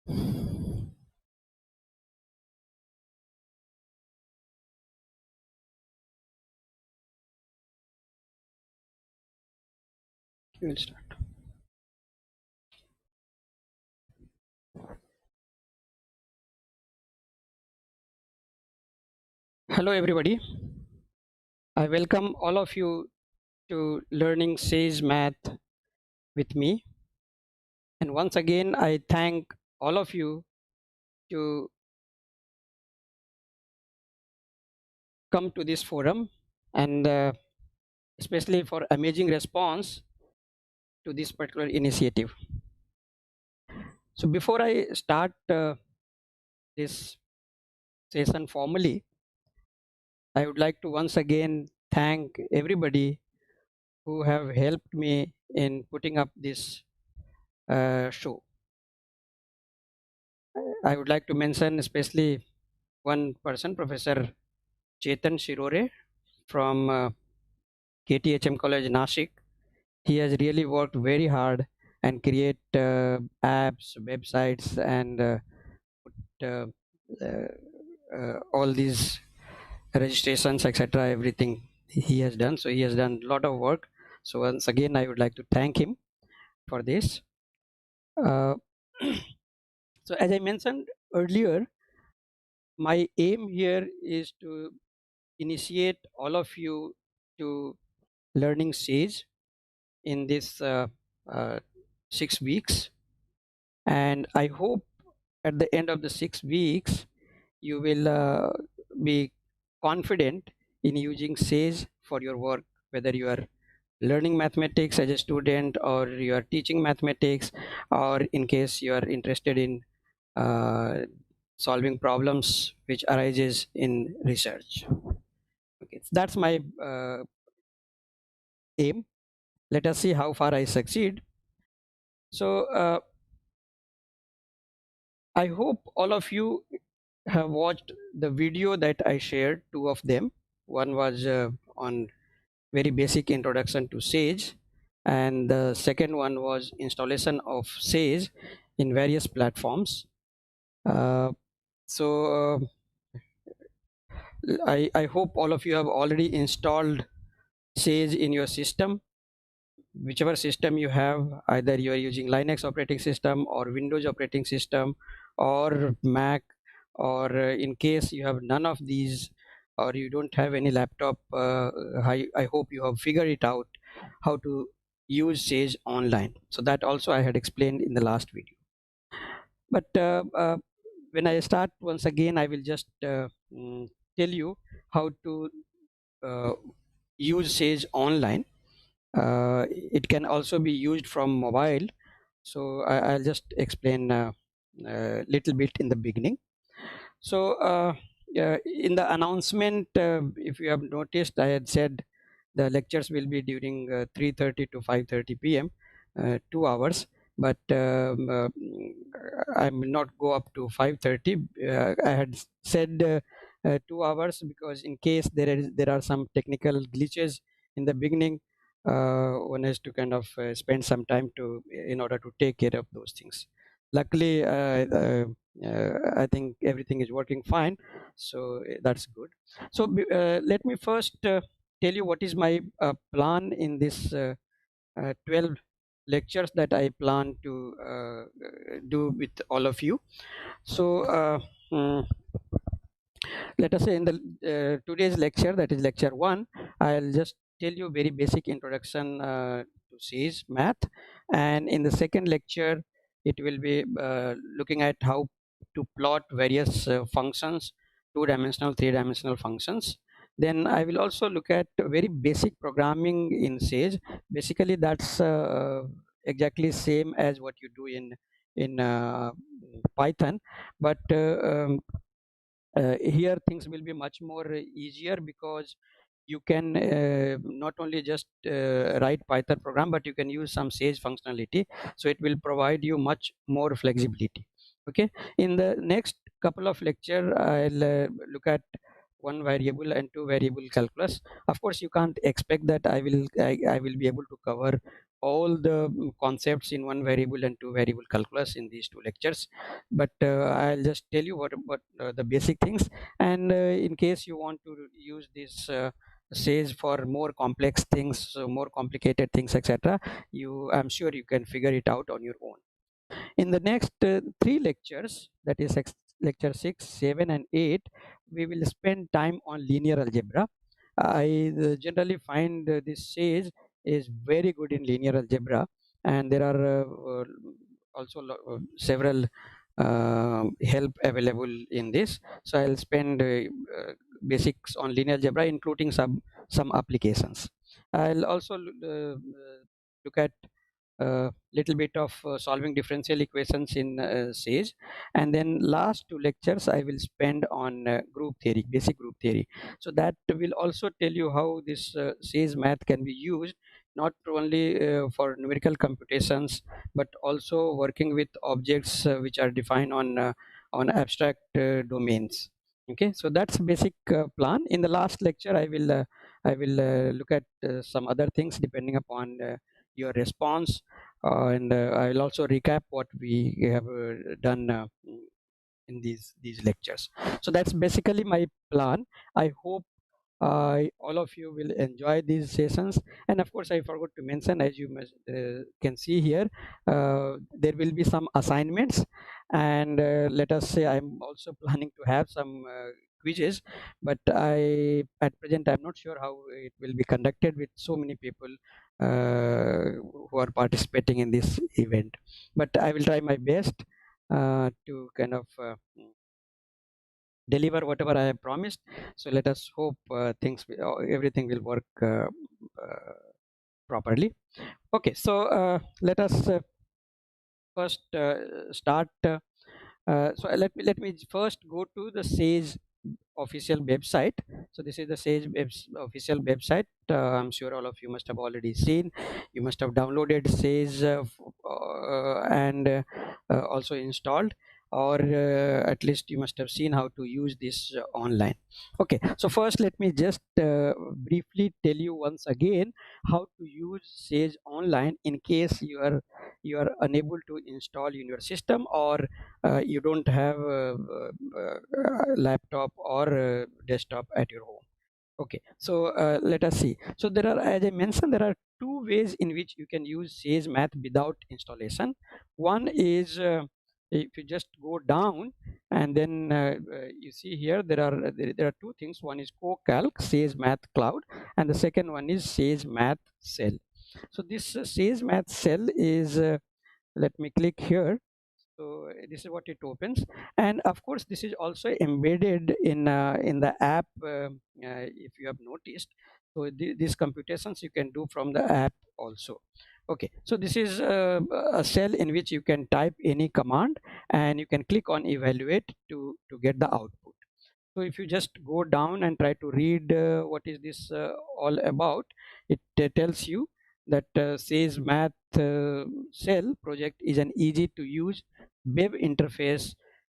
We'll start. Hello, everybody. I welcome all of you to learning SageMath with me. And once again, I thank all of you to come to this forum and especially for amazing response to this particular initiative. So before I start this session formally, I would like to once again thank everybody who have helped me in putting up this show. I would like to mention especially one person, Professor Chetan Shirore from KTHM College, Nashik. He has really worked very hard and create apps, websites, and put, all these registrations, etc. Everything he has done. So he has done a lot of work. So once again, I would like to thank him for this. Uh, so as I mentioned earlier, my aim here is to initiate all of you to learning Sage in this 6 weeks, and I hope at the end of the 6 weeks you will be confident in using Sage for your work, whether you are learning mathematics as a student or you are teaching mathematics, or in case you are interested in uh, solving problems which arises in research. Okay, that's my aim. Let us see how far I succeed. So I hope all of you have watched the video that I shared, two of them. One was on very basic introduction to Sage, and the second one was installation of Sage in various platforms. Uh, so I hope all of you have already installed Sage in your system. Whichever system you have, either you are using Linux operating system or Windows operating system or Mac, or in case you have none of these or you don't have any laptop, I hope you have figured it out how to use Sage online. So that also I had explained in the last video. But when I start once again, I will just tell you how to uh, use Sage online. It can also be used from mobile, so I'll just explain a little bit in the beginning. So in the announcement, if you have noticed, I had said the lectures will be during 3:30 to 5:30 p.m. 2 hours, but I will not go up to 5:30. I had said 2 hours because in case there are some technical glitches in the beginning, one has to kind of spend some time to in order to take care of those things. Luckily, I think everything is working fine, so that's good. So let me first tell you what is my plan in this 12 lectures that I plan to do with all of you. So mm, let us say in the today's lecture, that is lecture 1, I'll just tell you very basic introduction to SageMath, and in the second lecture it will be looking at how to plot various functions, two-dimensional, three-dimensional functions. Then I will also look at very basic programming in Sage. Basically that's exactly same as what you do in Python, but here things will be much more easier because you can not only just write Python program, but you can use some Sage functionality, so it will provide you much more flexibility. Okay, in the next couple of lecture I'll look at one variable and two variable calculus. Of course you can't expect that I will be able to cover all the concepts in one variable and two variable calculus in these two lectures, but I'll just tell you what the basic things. And in case you want to use this Sage for more complex things, so more complicated things, etc., I'm sure you can figure it out on your own. In the next three lectures, that is lecture 6, 7, and 8, we will spend time on linear algebra. I generally find this Sage is very good in linear algebra, and there are also several help available in this. So I'll spend basics on linear algebra, including some applications. I'll also look at little bit of solving differential equations in Sage, and then last two lectures I will spend on group theory, basic group theory. So that will also tell you how this Sage math can be used not only for numerical computations, but also working with objects which are defined on abstract domains. Okay, so that's basic plan. In the last lecture, I will look at some other things depending upon your response, and I will also recap what we have done in these lectures. So that's basically my plan. I hope all of you will enjoy these sessions. And of course, I forgot to mention, as you can see here, there will be some assignments, and let us say I'm also planning to have some quizzes, but at present I'm not sure how it will be conducted with so many people who are participating in this event. But I will try my best to kind of deliver whatever I have promised. So let us hope everything will work properly. Okay, so let us first start. Let me first go to the Sage official website. So this is the official website. I'm sure all of you must have already seen. You must have downloaded Sage and also installed, or at least you must have seen how to use this online. Okay, so first let me just briefly tell you once again how to use Sage online in case you are unable to install in your system, or you don't have a laptop or desktop at your home. Okay, so let us see. So there are, as I mentioned, there are two ways in which you can use SageMath without installation. One is if you just go down, and then you see here there are two things. One is CoCalc SageMath Cloud, and the second one is SageMath Cell. So this SageMath Cell is let me click here. So this is what it opens, and of course this is also embedded in the app, if you have noticed. So these computations you can do from the app also. Okay, so this is a cell in which you can type any command, and you can click on evaluate to get the output. So if you just go down and try to read what is this all about, it tells you that Sage Math Cell project is an easy to use web interface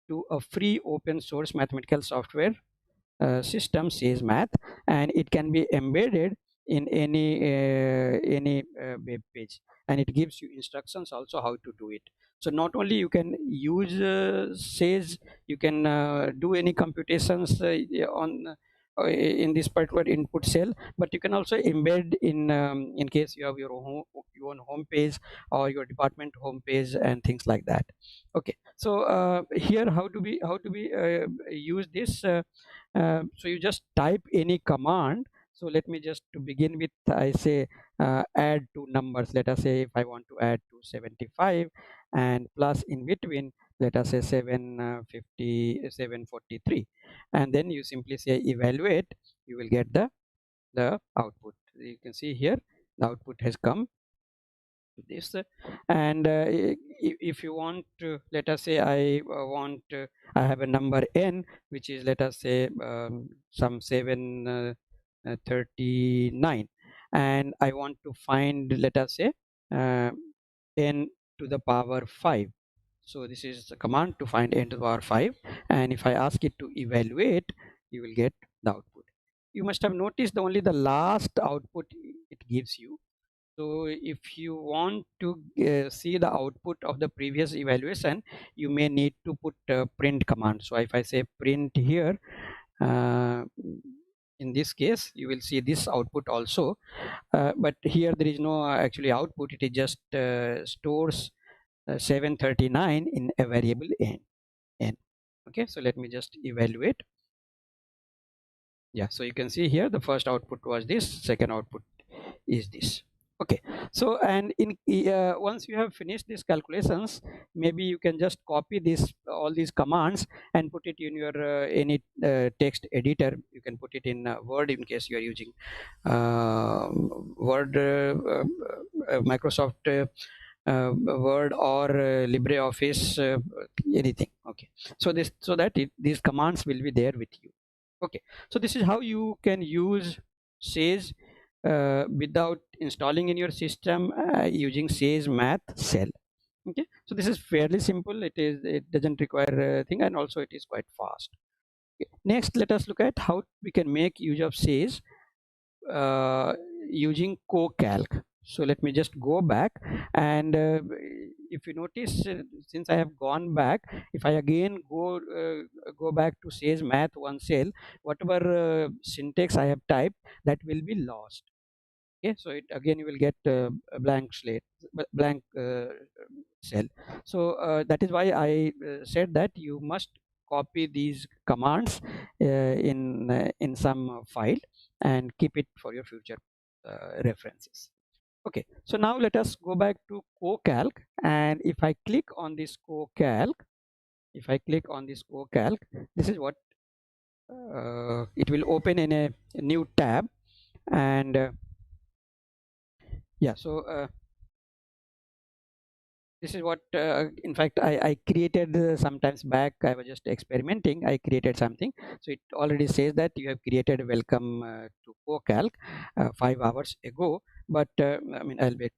to a free open source mathematical software system, SageMath, and it can be embedded in any web page, and it gives you instructions also how to do it. So not only you can use Sage, you can do any computations on in this particular input cell, but you can also embed in case you have your own home page or your department home page and things like that. Okay, so here how do we use this? So you just type any command. So let me just to begin with, I say add two numbers. Let us say if I want to add 275 and plus in between, let us say 750 743, and then you simply say evaluate. You will get the output. You can see here the output has come to this, and if you want to, let us say I have a number n, which is, let us say, some 739, and I want to find, let us say, uh, n to the power 5. So this is the command to find n to the power 5, and if I ask it to evaluate, you will get the output. You must have noticed only the last output it gives you. So if you want to see the output of the previous evaluation, you may need to put print command. So if I say print here, uh, in this case you will see this output also, but here there is no actually output. It is just stores 739 in a variable n. Okay, so let me just evaluate. Yeah, so you can see here the first output was this, second output is this. Okay, so and in once you have finished these calculations, maybe you can just copy this all these commands and put it in your any text editor. You can put it in Word in case you are using Word, Microsoft Word, or LibreOffice, anything. Okay, so this, so that these commands will be there with you. Okay, so this is how you can use Sage without installing in your system using SageMath cell. Okay, so this is fairly simple. It doesn't require thing, and also it is quite fast. Okay. Next, let us look at how we can make use of Sage uh, using co-calc. So let me just go back, and if you notice, since I have gone back, if I again go back to Sage Math one cell, whatever syntax I have typed, that will be lost. Okay, so it again you will get a blank slate, blank cell. So that is why I said that you must copy these commands in some file and keep it for your future references. Okay, so now let us go back to co-calc, and if I click on this co-calc, this is what it will open in a new tab. And yeah, so this is what in fact I created sometimes back. I was just experimenting, I created something. So it already says that you have created a welcome to CoCalc 5 hours ago, but I mean I'll wait.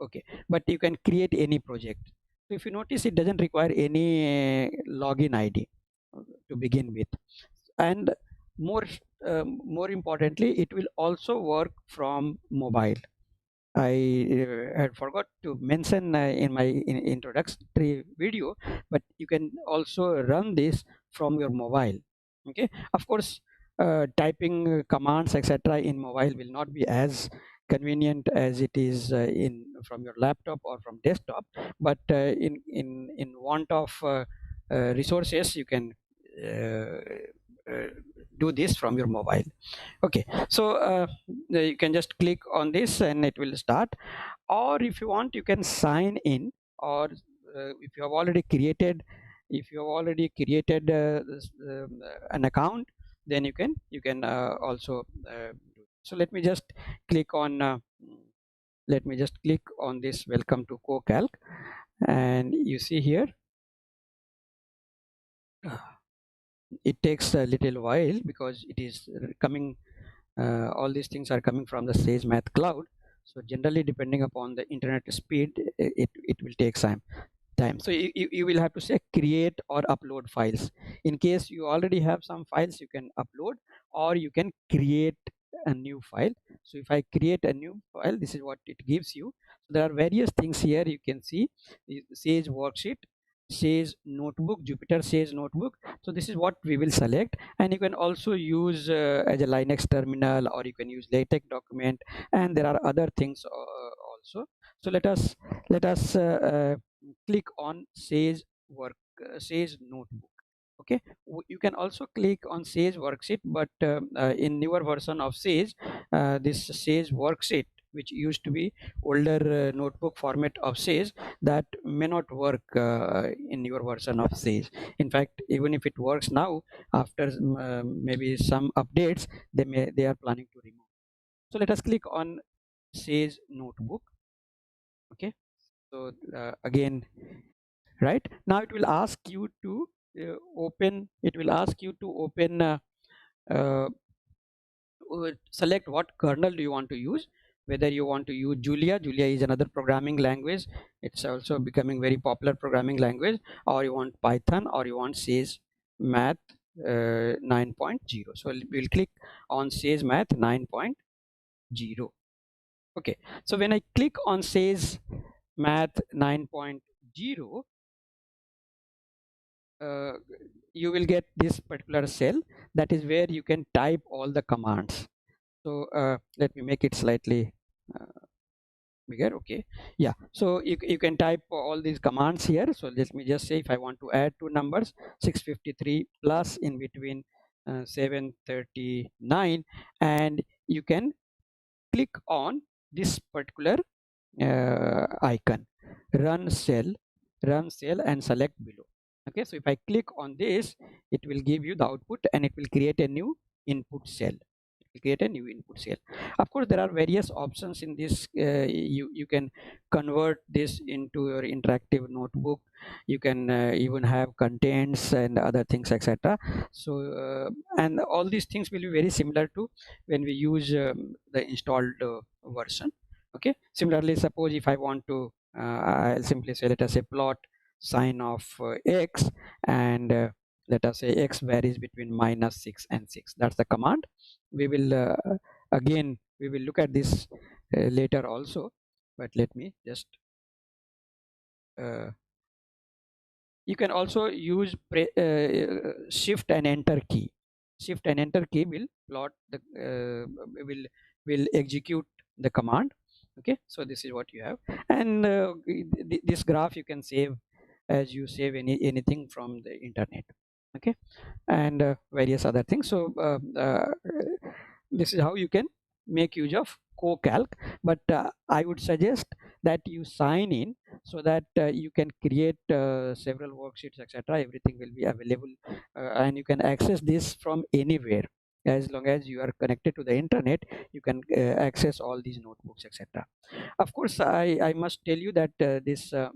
Okay, but you can create any project. So if you notice, it doesn't require any login ID to begin with, and more more importantly, it will also work from mobile. I had forgot to mention in my introductory video, but you can also run this from your mobile. Okay, of course, typing commands etc. in mobile will not be as convenient as it is in from your laptop or from desktop, but in want of resources, you can uh, uh, do this from your mobile. Okay, so you can just click on this and it will start, or if you want, you can sign in, or if you have already created, an account, then you can also do. So click on let me just click on this welcome to CoCalc, and you see here it takes a little while because it is coming. All these things are coming from the SageMath cloud. So generally, depending upon the internet speed, it will take time. So you will have to say create or upload files. In case you already have some files, you can upload, or you can create a new file. So if I create a new file, this is what it gives you. So there are various things here. You can see Sage worksheet, Sage notebook, Jupyter Sage notebook. So this is what we will select, and you can also use as a Linux terminal, or you can use LaTeX document, and there are other things also. So let us click on Sage notebook. Okay, you can also click on Sage worksheet, but in newer version of Sage, this Sage worksheet, which used to be older notebook format of Sage, that may not work in your version of Sage. In fact, even if it works now, after maybe some updates, they are planning to remove. So let us click on Sage notebook. Okay, so again, right now it will ask you to open uh, select what kernel do you want to use, whether you want to use Julia is another programming language, it's also becoming very popular programming language, or you want Python, or you want Sage Math 9.0. So we'll click on Sage Math 9.0. Okay, so when I click on SageMath 9.0, you will get this particular cell. That is where you can type all the commands. So let me make it slightly bigger. Okay, yeah, so you can type all these commands here. So let me just say, if I want to add two numbers, 653 plus in between 739, and you can click on this particular icon, run cell, and select below. Okay, so if I click on this, it will give you the output, and it will create a new input cell. Create a new input cell. Of course, there are various options in this. You can convert this into your interactive notebook. You can even have contents and other things, etc. So and all these things will be very similar to when we use the installed version. Okay, similarly, suppose if I want to I'll simply say, let us say, plot sine of x, and let us say x varies between -6 and 6. That's the command. We will again, we will look at this later also, but let me just uh, you can also use shift and enter key. Shift and enter key will plot the will execute the command. Okay, so this is what you have. And this graph you can save as you save anything from the internet. Okay, and various other things. So this is how you can make use of co-calc. But I would suggest that you sign in, so that you can create several worksheets, etc. Everything will be available, and you can access this from anywhere. As long as you are connected to the internet, you can access all these notebooks, etc. Of course, I must tell you that this uh,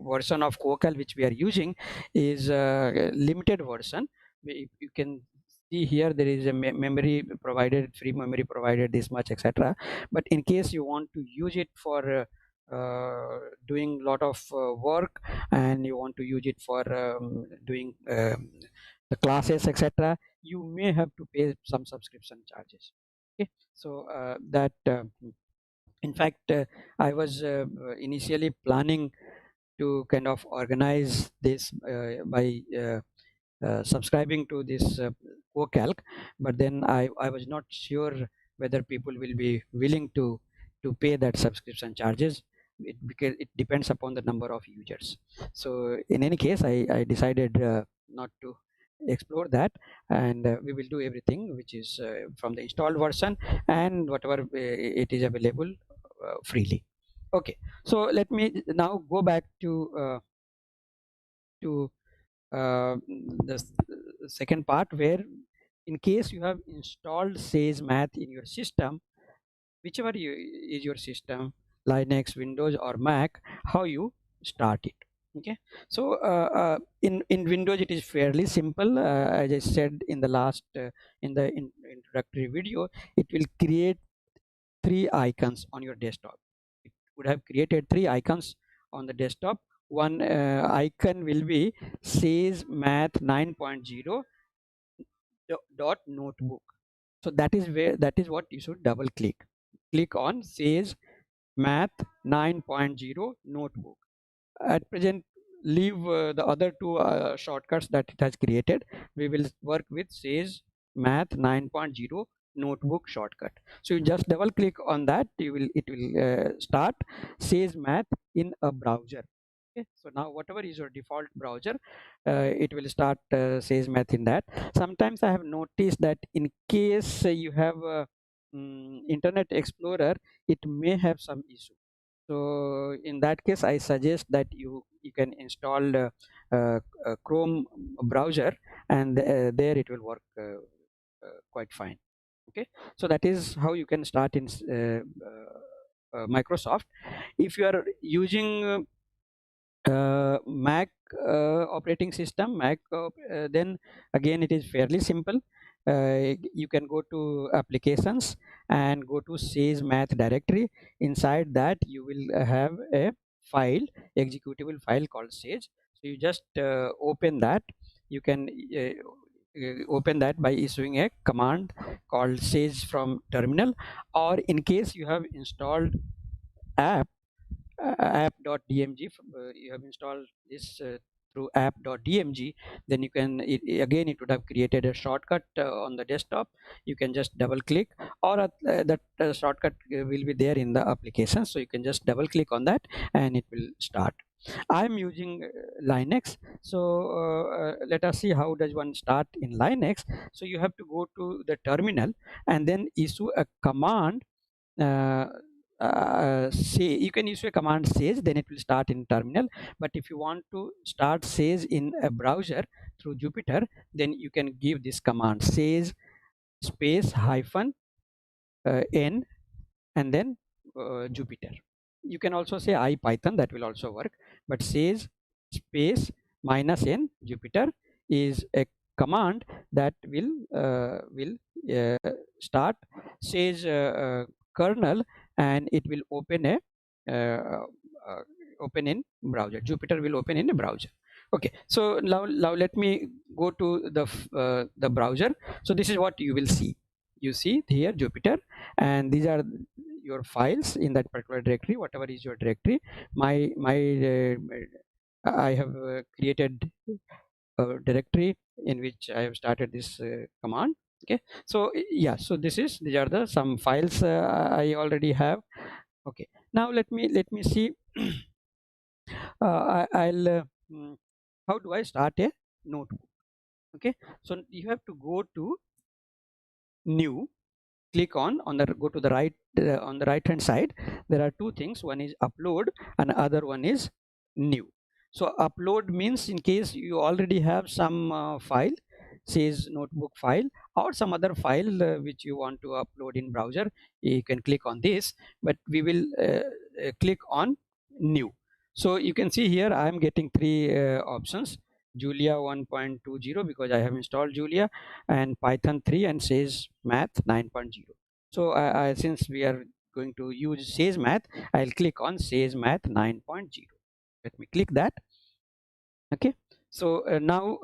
version of Cocal which we are using is a limited version. You can see here there is a memory provided, free memory provided, this much, etc. But in case you want to use it for doing lot of work, and you want to use it for doing the classes, etc., you may have to pay some subscription charges. Okay, so that in fact, I was initially planning to kind of organize this by subscribing to this co-calc, but then I was not sure whether people will be willing to pay that subscription charges, because it depends upon the number of users. So in any case, I decided not to explore that, and we will do everything which is from the installed version, and whatever it is available freely. Okay, so let me now go back to the second part, where in case you have installed SageMath in your system, whichever is your system, Linux, Windows, or Mac, how you start it. Okay, so in Windows it is fairly simple. As I said in the last in the introductory video, it will create three icons on your desktop. It would have created three icons on the desktop. One icon will be SageMath 9.0 dot notebook. So that is what you should double click. Click on SageMath 9.0 notebook. At present, leave the other two shortcuts that it has created. We will work with SageMath 9.0 notebook shortcut. So you just double click on that, it will start SageMath in a browser. Okay, so now whatever is your default browser, it will start SageMath in that. Sometimes I have noticed that in case you have Internet Explorer, it may have some issue. So in that case, I suggest that you can install Chrome browser, and there it will work quite fine. Okay, so that is how you can start in Microsoft. If you are using Mac operating system, then again it is fairly simple. You can go to applications and go to SageMath directory. Inside that, you will have a file, executable file called Sage. So you just open that. You can open that by issuing a command called sage from terminal, or in case you have installed app app.dmg, you have installed this through app.dmg, then you can again it would have created a shortcut on the desktop. You can just double click, or that shortcut will be there in the application, so you can just double click on that and it will start. I'm using Linux, so let us see how does one start in Linux. So you have to go to the terminal and then issue a command. uh, say you can use a command sage, then it will start in terminal. But if you want to start sage in a browser through Jupyter, then you can give this command sage space hyphen n and then Jupyter. You can also say IPython, that will also work, but sage space minus n Jupyter is a command that will start sage kernel, and it will open a uh, uh, open in browser. Jupyter will open in a browser. Okay, so now let me go to the browser. So this is what you will see. You see here Jupyter, and these are your files in that particular directory, whatever is your directory. My I have created a directory in which I have started this command. Okay, so yeah, so these are the some files I already have. Okay, now let me see. I'll how do I start a notebook? Okay, so you have to go to new, click on the go to the right, on the right hand side there are two things, one is upload and other one is new. So upload means in case you already have some file, says notebook file, or some other file which you want to upload in browser, you can click on this. But we will click on new. So you can see here I am getting three options: Julia 1.20 because I have installed Julia, and Python 3, and SageMath 9.0. So since we are going to use SageMath, I'll click on SageMath 9.0. Let me click that. Okay. So now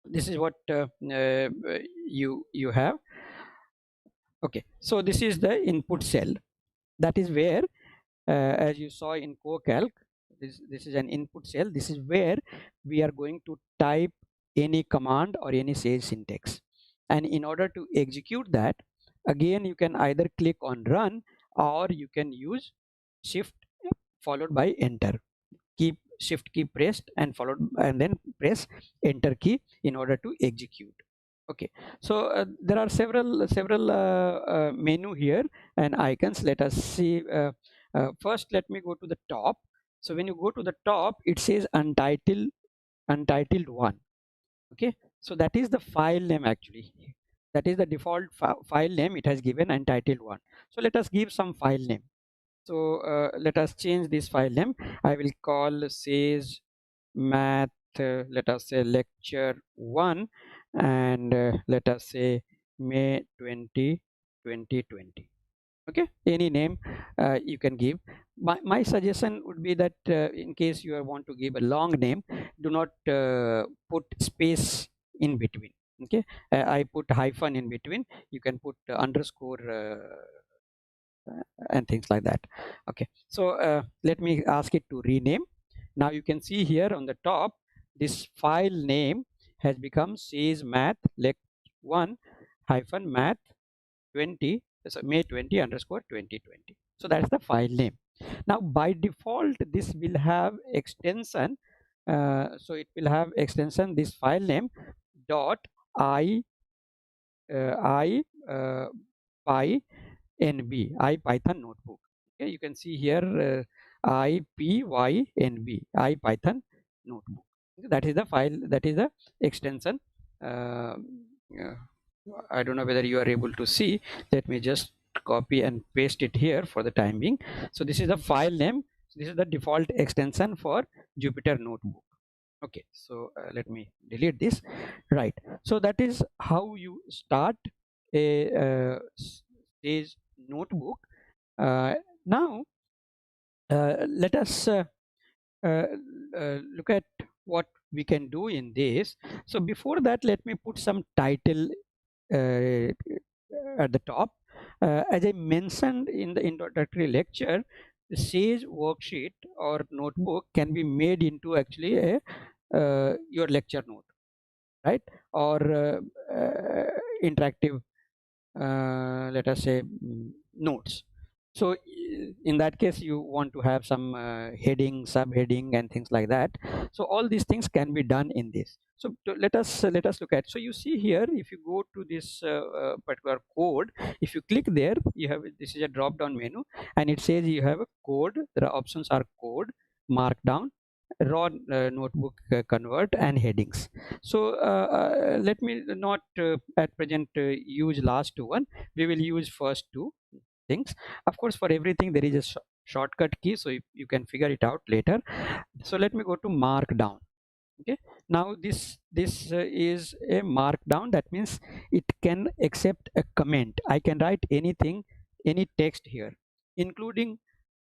this is what you have. Okay. So this is the input cell. That is where, as you saw in CoCalc, this is an input cell. This is where we are going to type any command or any Sage syntax. And in order to execute that, again you can either click on run, or you can use shift followed by enter. Keep shift key pressed and followed, and then press enter key in order to execute. Okay, so there are several menu here and icons. Let us see. First let me go to the top. So when you go to the top, it says untitled one. Okay, so that is the file name actually. That is the default file name it has given, untitled one. So let us give some file name. So let us change this file name. I will call Sage Math, let us say lecture 1, and let us say May 2020. Okay, any name you can give. My suggestion would be that in case you want to give a long name, do not put space in between. Okay, I put hyphen in between. You can put underscore and things like that. Okay, so let me ask it to rename. Now you can see here on the top, this file name has become Sage Math Lec 1 hyphen math 20, so May 20 underscore 2020. So that's the file name. Now by default this will have extension, so it will have extension this file name dot I py nb, IPython notebook. Okay, you can see here IPYNB, IPython notebook. Okay, that is the file, that is the extension. uh, uh, I don't know whether you are able to see. Let me just copy and paste it here for the time being. So this is the file name. This is the default extension for Jupyter notebook. Okay, so let me delete this. Right, so that is how you start a Sage notebook. Now let us look at what we can do in this. So before that, let me put some title at the top. As I mentioned in the introductory lecture, the Sage worksheet or notebook can be made into actually a your lecture note, right? Or interactive, let us say, notes. So in that case, you want to have some heading, subheading, and things like that. So all these things can be done in this. So let us look at. So you see here, if you go to this particular code, if you click there, you have, this is a drop down menu, and it says you have a code. There are options are code, markdown, raw notebook convert, and headings. So let me not at present use last one. We will use first two things. Of course, for everything there is a shortcut key, so you can figure it out later. So let me go to markdown. Okay, now this is a markdown. That means it can accept a comment. I can write anything, any text here, including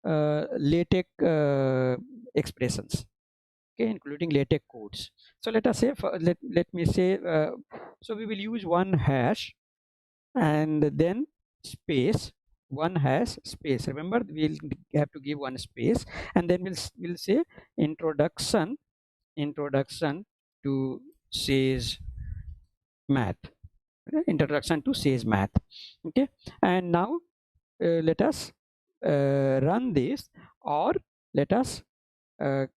LaTeX expressions, okay, including LaTeX codes. So let us say, let me say, so we will use one hash and then space, one hash space. Remember, we'll have to give one space, and then we'll say introduction to Sage Math. Okay? Introduction to Sage Math. Okay, and now let us run this, or let us when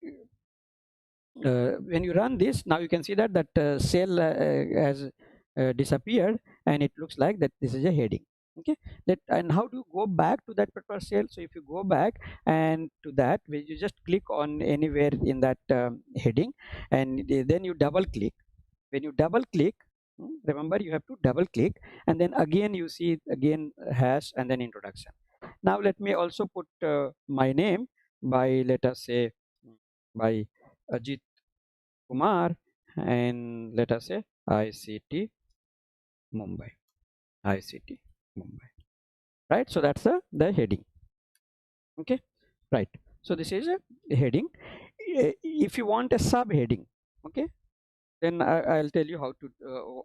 you run this, now you can see that cell has disappeared, and it looks like that this is a heading. Okay, and how to go back to that particular cell? So if you go back and to that, where you just click on anywhere in that heading, and then you double click. When you double click, remember, you have to double click, and then again you see again hash and then introduction. Now let me also put my name by, let us say, by Ajit Kumar, and let us say ICT Mumbai. ICT Mumbai. Right? So that's the heading. Okay. Right. So this is a heading. If you want a subheading, okay, then I'll tell you how to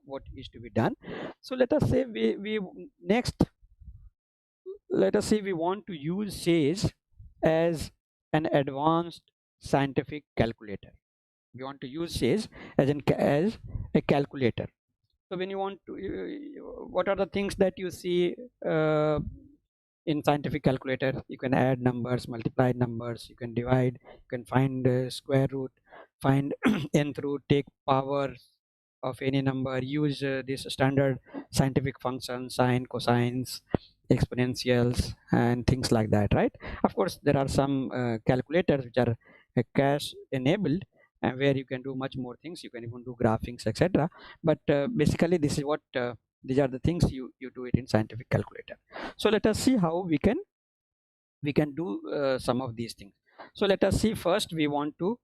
what is to be done. So let us say we next, let us say we want to use Sage as an advanced scientific calculator. We want to use Sage as a calculator. So when you want to, what are the things that you see in scientific calculator? You can add numbers, multiply numbers, you can divide, you can find square root, find nth root, take power of any number, use this standard scientific functions, sine, cosines, exponentials, and things like that, right? Of course, there are some calculators which are cache enabled, and where you can do much more things. You can even do graphics, etc. But basically, this is what these are the things you do it in scientific calculator. So let us see how we can do some of these things. So let us see, first we want to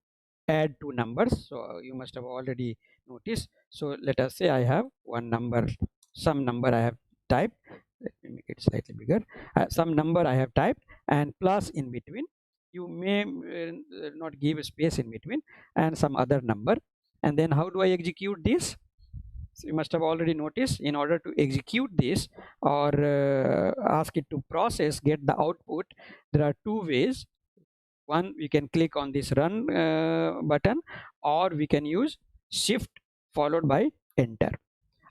add two numbers. So you must have already noticed. So let us say I have one number, some number I have typed. Let me make it slightly bigger. Some number I have typed, and plus in between. You may not give a space in between, and some other number. And then how do I execute this? So you must have already noticed, in order to execute this or ask it to process, get the output, there are two ways. One, we can click on this run button, or we can use shift followed by enter.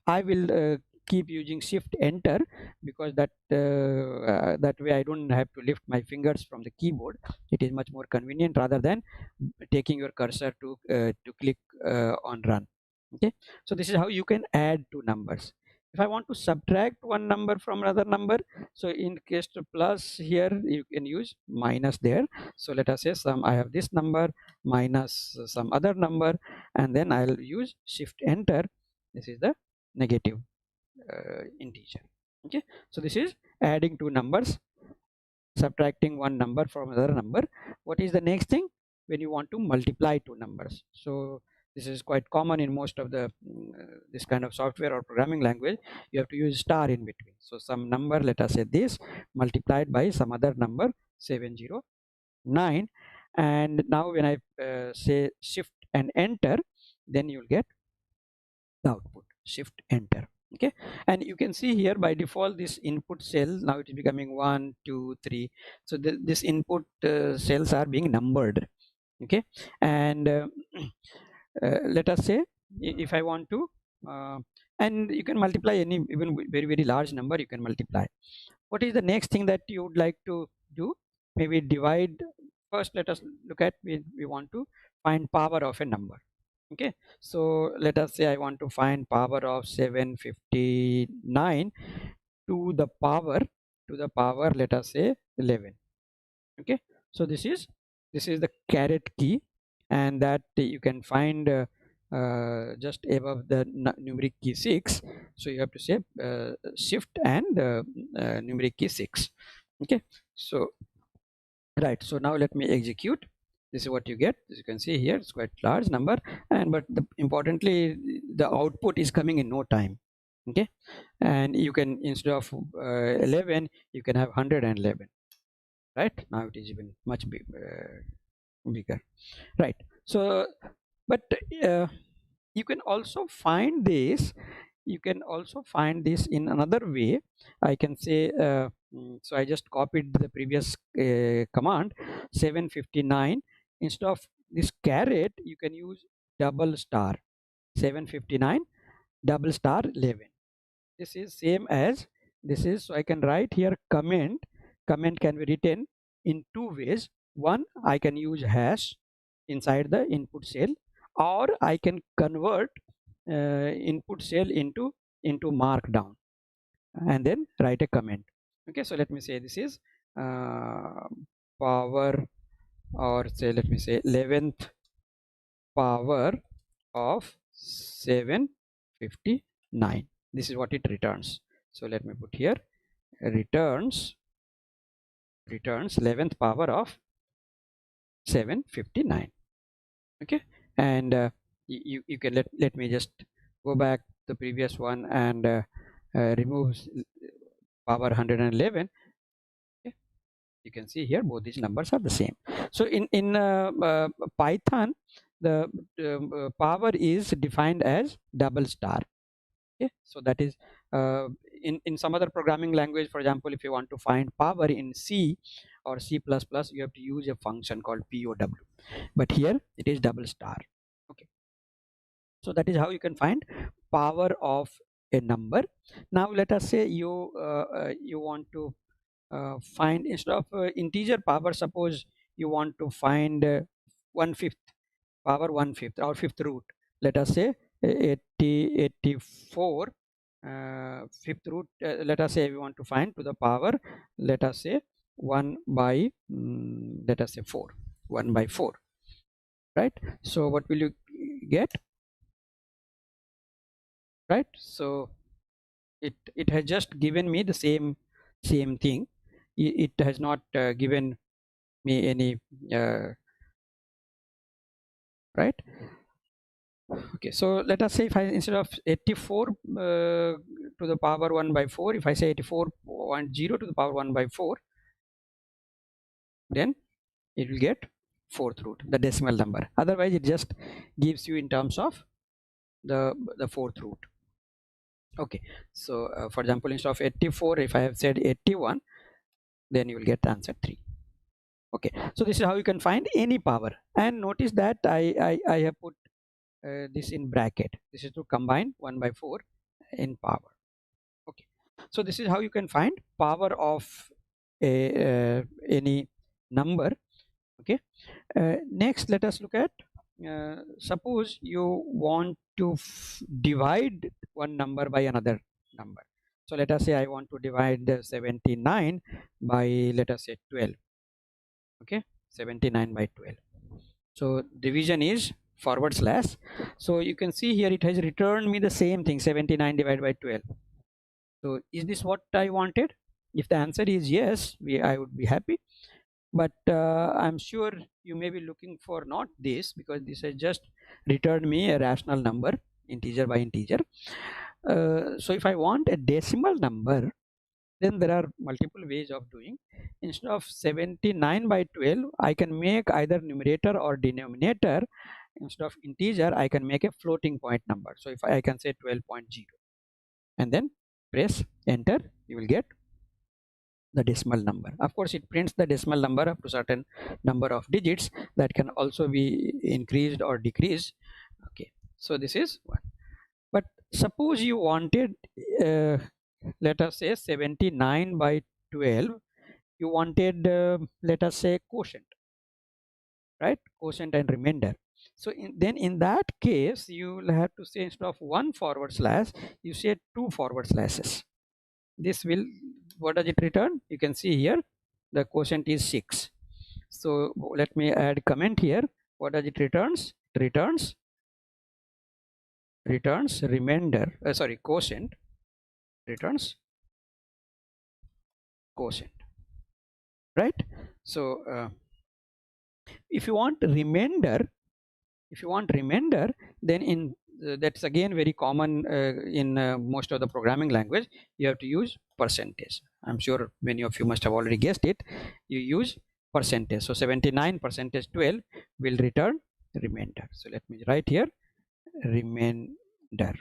I will keep using shift enter, because that way I don't have to lift my fingers from the keyboard. It is much more convenient rather than taking your cursor to click on run. Okay, so this is how you can add two numbers. If I want to subtract one number from another number, so in case to plus here, you can use minus there. So let us say some, I have this number minus some other number, and then I'll use shift enter. This is the negative integer. Okay, so this is adding two numbers, subtracting one number from another number. What is the next thing? When you want to multiply two numbers, so this is quite common in most of the this kind of software or programming language. You have to use star in between. So some number, let us say this, multiplied by some other number, 709. And now when I say shift and enter, then you'll get the output. Shift enter. Okay, and you can see here by default this input cell, now it is becoming 1 2 3. So this input cells are being numbered. Okay, and let us say if I want to and you can multiply any even very very large number, you can multiply. What is the next thing that you would like to do? Maybe divide. First let us look at, we want to find power of a number. Okay, so let us say I want to find power of 759 to the power, let us say 11. Okay, so this is the caret key, and that you can find just above the numeric key 6. So you have to say shift and numeric key 6. Okay, so right, so now let me execute. This is what you get. As you can see here, it's quite large number, and but importantly the output is coming in no time. Okay, and you can, instead of 11, you can have 111. Right, now it is even much bigger. Right, so but uh, you can also find this, in another way. I can say so I just copied the previous command 759. Instead of this caret, you can use double star 759 double star 11. This is same as this is, so I can write here comment can be written in two ways. One, I can use hash inside the input cell, or I can convert input cell into markdown and then write a comment. Okay, so let me say this is uh, power, or say let me say 11th power of 759. This is what it returns. So let me put here returns 11th power of 759. Okay, and you can let me just go back the previous one and remove power 111. Okay, you can see here both these numbers are the same. So in Python, the power is defined as double star. Okay, so that is in some other programming language, for example, if you want to find power in C or C++, you have to use a function called POW, but here it is double star. Okay, so that is how you can find power of a number. Now let us say you want to find, instead of integer power, suppose you want to find 1/5 power, 1/5 or fifth root. Let us say 84 fifth root. Let us say we want to find to the power, let us say 1 by let us say 4, 1 by 4. Right, so what will you get? Right, so it has just given me the same thing. It has not given me any right. Okay, so let us say if I, instead of 84 to the power 1 by 4, if I say 84.0 to the power 1 by 4, then it will get fourth root, the decimal number. Otherwise it just gives you in terms of the fourth root. Okay, so for example, instead of 84, if I have said 81, then you will get answer 3. Okay, so this is how you can find any power, and notice that I have put this in bracket. This is to combine 1 by 4 in power. Okay, so this is how you can find power of any number. Okay, next let us look at suppose you want to divide one number by another number. So let us say I want to divide 79 by, let us say, 12. Okay, 79 by 12. So division is forward slash. So you can see here it has returned me the same thing, 79 divided by 12. So is this what I wanted? If the answer is yes, I would be happy. But I'm sure you may be looking for not this, because this has just returned me a rational number, integer by integer. So if I want a decimal number, then there are multiple ways of doing. Instead of 79 by 12, I can make either numerator or denominator instead of integer I can make a floating point number. So if I can say 12.0 and then press enter, you will get the decimal number. Of course it prints the decimal number up to certain number of digits that can also be increased or decreased. Okay, so this is one. But suppose you wanted let us say 79 by 12, you wanted let us say quotient, right? Quotient and remainder. So then in that case you will have to say, instead of one forward slash, you say two forward slashes. This will, what does it return? You can see here the quotient is 6. So let me add comment here. What does it returns? It returns remainder, sorry, quotient, returns quotient, right? So if you want remainder, then in that's again very common in most of the programming language, you have to use percentage. I'm sure many of you must have already guessed it. You use percentage. So 79 percentage 12 will return remainder. So let me write here remainder.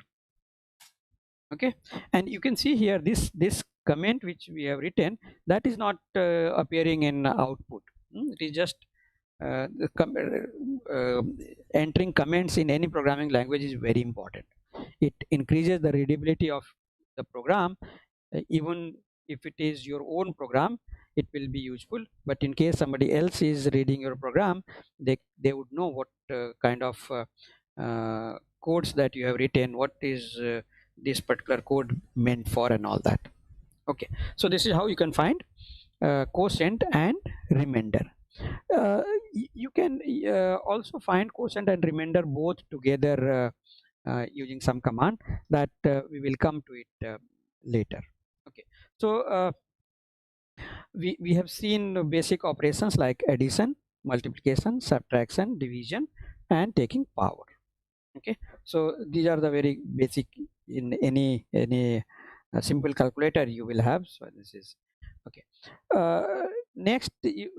Okay, and you can see here this comment which we have written, that is not appearing in output. It is just entering comments in any programming language is very important. It increases the readability of the program. Even if it is your own program, it will be useful, but in case somebody else is reading your program, they would know what kind of codes that you have written, what is this particular code meant for, and all that. Okay, so this is how you can find quotient and remainder. You can also find quotient and remainder both together using some command that we will come to it later. Okay, so we have seen basic operations like addition, multiplication, subtraction, division, and taking power. Okay, so these are the very basic in any simple calculator you will have. So this is okay. Next, if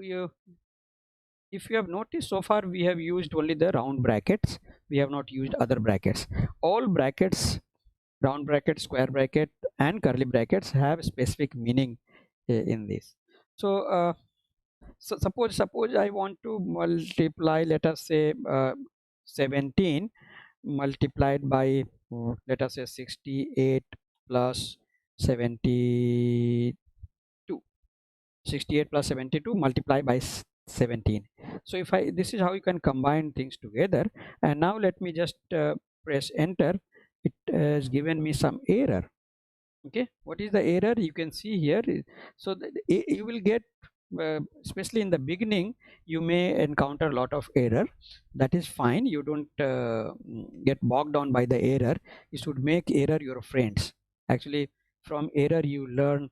you have noticed, so far we have used only the round brackets, we have not used other brackets. All brackets, round bracket, square bracket, and curly brackets have specific meaning in this. So so suppose I want to multiply, let us say 17 multiplied by let us say 68 plus 72, 68 plus 72 multiplied by 17. So if I, this is how you can combine things together. And now let me just press enter. It has given me some error. Okay, what is the error? You can see here. So you will get especially in the beginning you may encounter a lot of error. That is fine, you don't get bogged down by the error. You should make error your friends. Actually from error you learn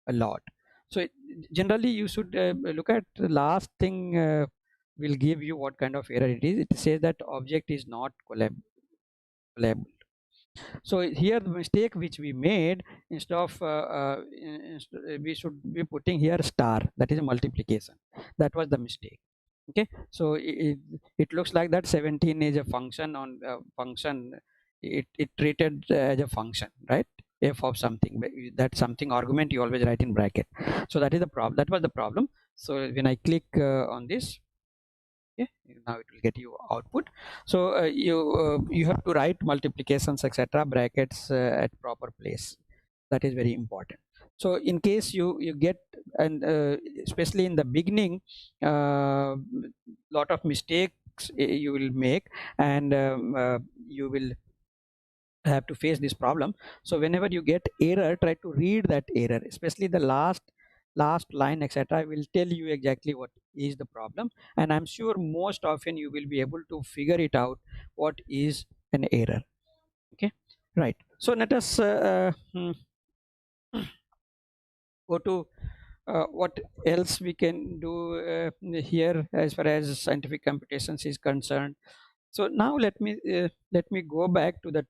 a lot. So generally you should look at the last thing will give you what kind of error it is. It says that object is not collabed. So here the mistake which we made, instead of we should be putting here star, that is a multiplication. That was the mistake. Okay, so it looks like that 17 is a function on function. It treated as a function, right? F of something, that something argument you always write in bracket. So that is the problem, that was the problem. So when I click on this, okay, now it will get you output. So you have to write multiplications etc brackets at proper place. That is very important. So in case you get, and especially in the beginning, lot of mistakes you will make, and you will have to face this problem. So whenever you get error, try to read that error, especially the last line etc will tell you exactly what is the problem, and I'm sure most often you will be able to figure it out what is an error. Okay, right. So let us go to what else we can do here as far as scientific computations is concerned. So now let me go back to the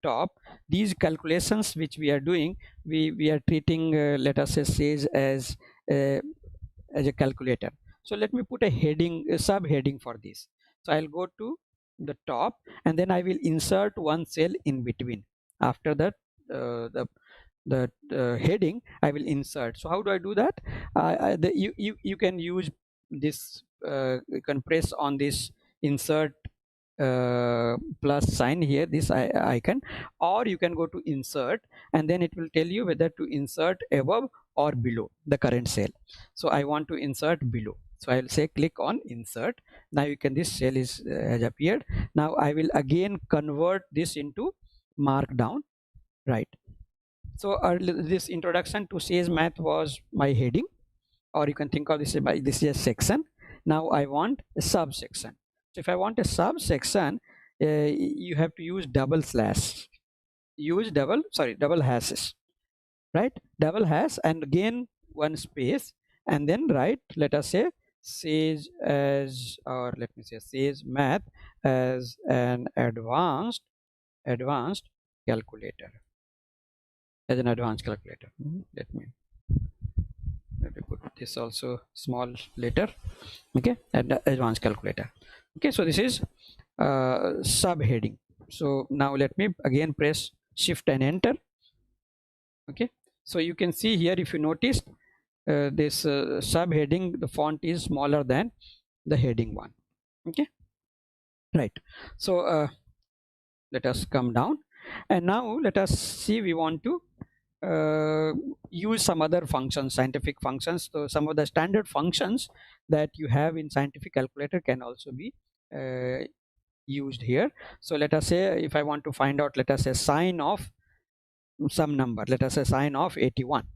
top. These calculations which we are doing, we are treating let us say Sage uh, as a calculator. So let me put a heading, a subheading for this. So I'll go to the top, and then I will insert one cell in between. After that, the heading I will insert. So how do I do that? You can use this, you can press on this insert plus sign here, this icon, or you can go to insert, and then it will tell you whether to insert above or below the current cell. So I want to insert below, so I will say click on insert. Now you can, this cell is has appeared. Now I will again convert this into markdown, right? So this introduction to SageMath was my heading, or you can think of this by this is a section. Now I want a subsection. So if I want a subsection, you have to use double slash, use double hashes, right? Double hash, and again one space, and then write, let us say Sage as, or let me say SageMath as an advanced calculator, as an advanced calculator. Let me put this also small letter, okay, and advanced calculator. Okay, so this is subheading. So now let me again press shift and enter. Okay, so you can see here, if you notice, this subheading, the font is smaller than the heading one. Okay, right. So let us come down, and now let us see, we want to use some other functions, scientific functions. So some of the standard functions that you have in scientific calculator can also be used here. So let us say, if I want to find out, let us say sine of some number, let us say sine of 81.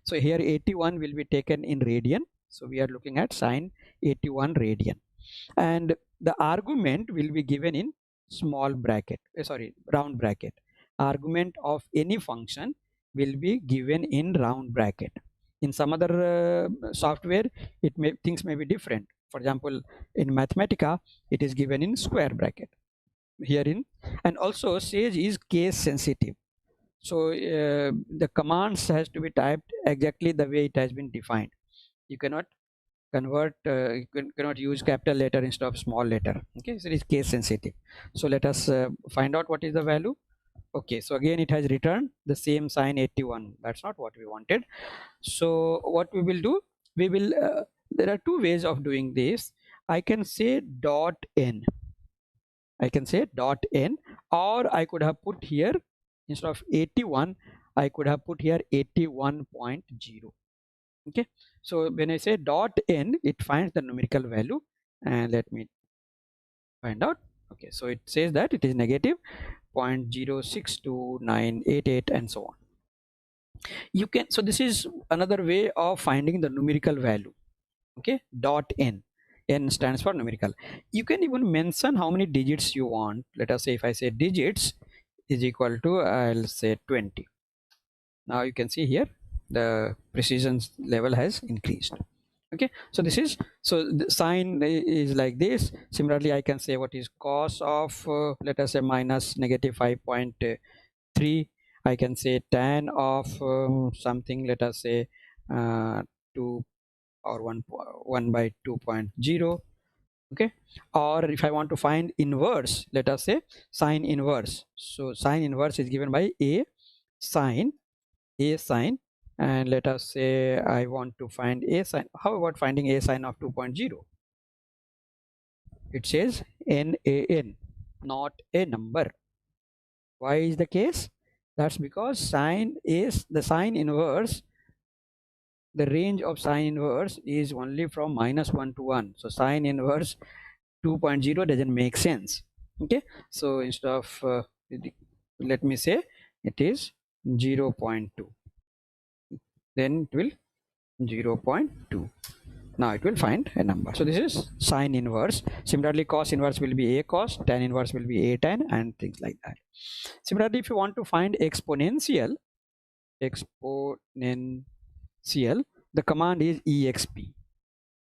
So here 81 will be taken in radian, so we are looking at sine 81 radian, and the argument will be given in small bracket, round bracket. Argument of any function will be given in round bracket. In some other software, things may be different. For example, in Mathematica, it is given in square bracket. Herein, and also Sage is case sensitive, so the commands has to be typed exactly the way it has been defined. You cannot convert, cannot use capital letter instead of small letter. Okay, so it is case sensitive. So let us find out what is the value. Okay, so again it has returned the same sine 81. That's not what we wanted. So what we will do, we will there are two ways of doing this. I can say dot n, or I could have put here, instead of 81, I could have put here 81.0. Okay, so when I say dot n, it finds the numerical value, and let me find out. Okay, so it says that it is negative 0.062988 and so on. You can, so this is another way of finding the numerical value. Okay, dot n stands for numerical. You can even mention how many digits you want. Let us say, if I say digits is equal to, I'll say 20. Now you can see here the precision level has increased. Okay, so this is, so the sign is like this. Similarly, I can say what is cos of let us say minus negative 5.3. I can say tan of something, let us say 2 or 1 by 2.0. Okay, or if I want to find inverse, let us say sine inverse. So sine inverse is given by a sine, and let us say I want to find a sine. How about finding a sine of 2.0? It says NaN, not a number. Why is the case? That's because sine is the sine inverse. The range of sine inverse is only from -1 to 1. So sine inverse 2.0 doesn't make sense. Okay, so instead of let me say it is 0.2, then it will 0.2. Now it will find a number. So this is sine inverse. Similarly, cos inverse will be a cos, tan inverse will be a tan, and things like that. Similarly, if you want to find exponential, the command is exp.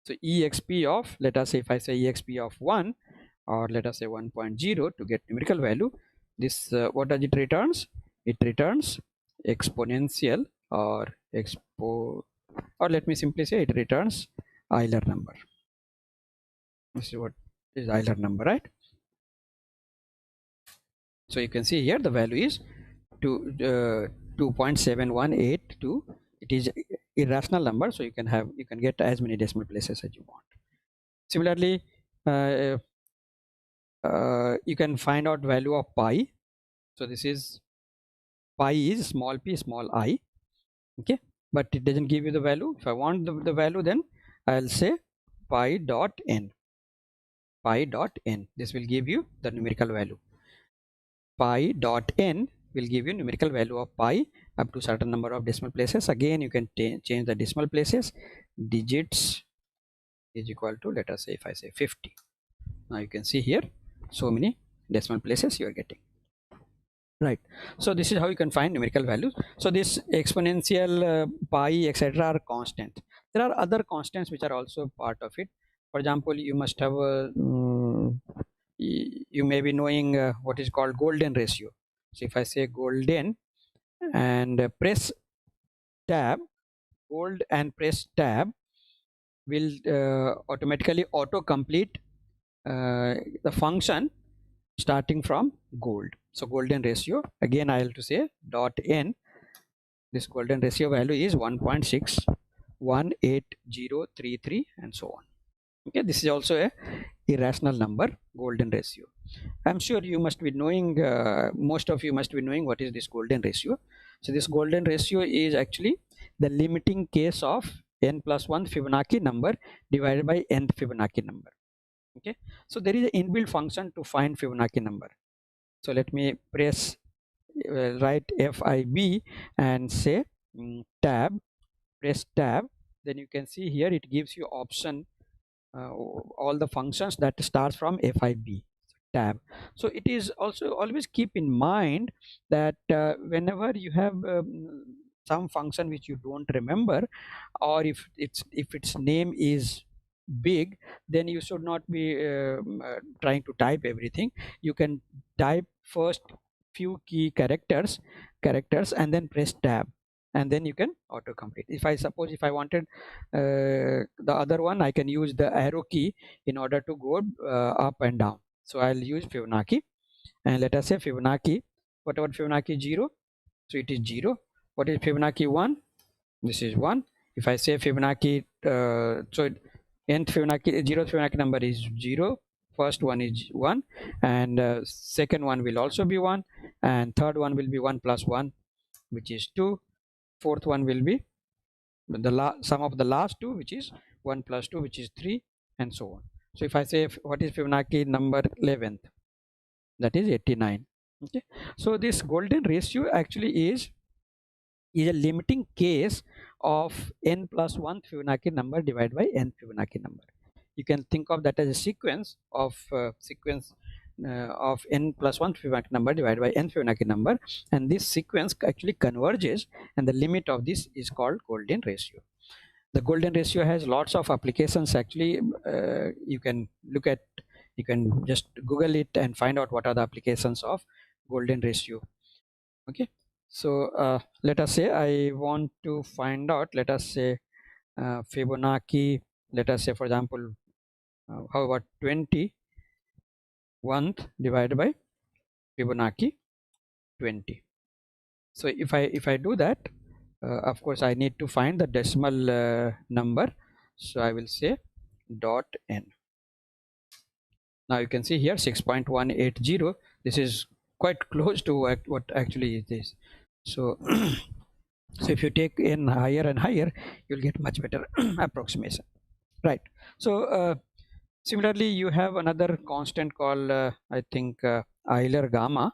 So exp of, let us say, if I say exp of 1, or let us say 1.0 to get numerical value, this what does it returns? It returns exponential, or or let me simply say it returns Euler number. This is what is Euler number, right? So you can see here the value is 2.7182. It is irrational number, so you can get as many decimal places as you want. Similarly, uh, you can find out value of pi. So this is pi is small p small I, okay, but it doesn't give you the value. If I want the value, then I'll say pi dot n. Pi dot n, this will give you the numerical value. Pi dot n will give you numerical value of pi up to certain number of decimal places. Again, you can change the decimal places. Digits is equal to, let us say, if I say 50. Now you can see here so many decimal places you are getting, right? So this is how you can find numerical values. So this exponential, pi, etc. are constant. There are other constants which are also part of it. For example, you must have you may be knowing what is called golden ratio. So if I say golden and press tab, gold and press tab will automatically auto complete the function starting from gold. So golden ratio, again I have to say dot n. This golden ratio value is 1.618033 and so on. Okay, this is also a irrational number, golden ratio. I'm sure you must be knowing, most of you must be knowing what is this golden ratio. So this golden ratio is actually the limiting case of n plus 1 Fibonacci number divided by nth Fibonacci number. Okay, so there is an inbuilt function to find Fibonacci number. So let me press write FIB and say tab, press tab. Then you can see here it gives you option all the functions that starts from FIB tab. So it is also always keep in mind that whenever you have some function which you don't remember, or if its name is big, then you should not be trying to type everything. You can type first few key characters and then press tab, and then you can auto complete. If I suppose if I wanted the other one, I can use the arrow key in order to go up and down. So I'll use Fibonacci, and let us say Fibonacci, what about Fibonacci 0? So it is 0. What is Fibonacci 1? This is 1. If I say Fibonacci, so nth Fibonacci, 0th Fibonacci number is 0, first one is 1, and second one will also be 1, and third one will be 1 plus 1, which is 2. Fourth one will be the sum of the last two, which is 1 plus 2, which is 3, and so on. So if I say what is Fibonacci number 11th, that is 89. Okay, so this golden ratio actually is a limiting case of n plus 1 Fibonacci number divided by n Fibonacci number. You can think of that as a sequence of n plus 1 Fibonacci number divided by n Fibonacci number, and this sequence actually converges, and the limit of this is called golden ratio. The golden ratio has lots of applications. Actually, you can just Google it and find out what are the applications of golden ratio. Okay, so let us say I want to find out, let us say Fibonacci, let us say for example how about 21th divided by Fibonacci 20. So if I do that, of course I need to find the decimal number, so I will say dot n. Now you can see here 6.180. This is quite close to what actually is this. So so if you take n higher and higher, you'll get much better approximation, right? So similarly, you have another constant called I think Euler gamma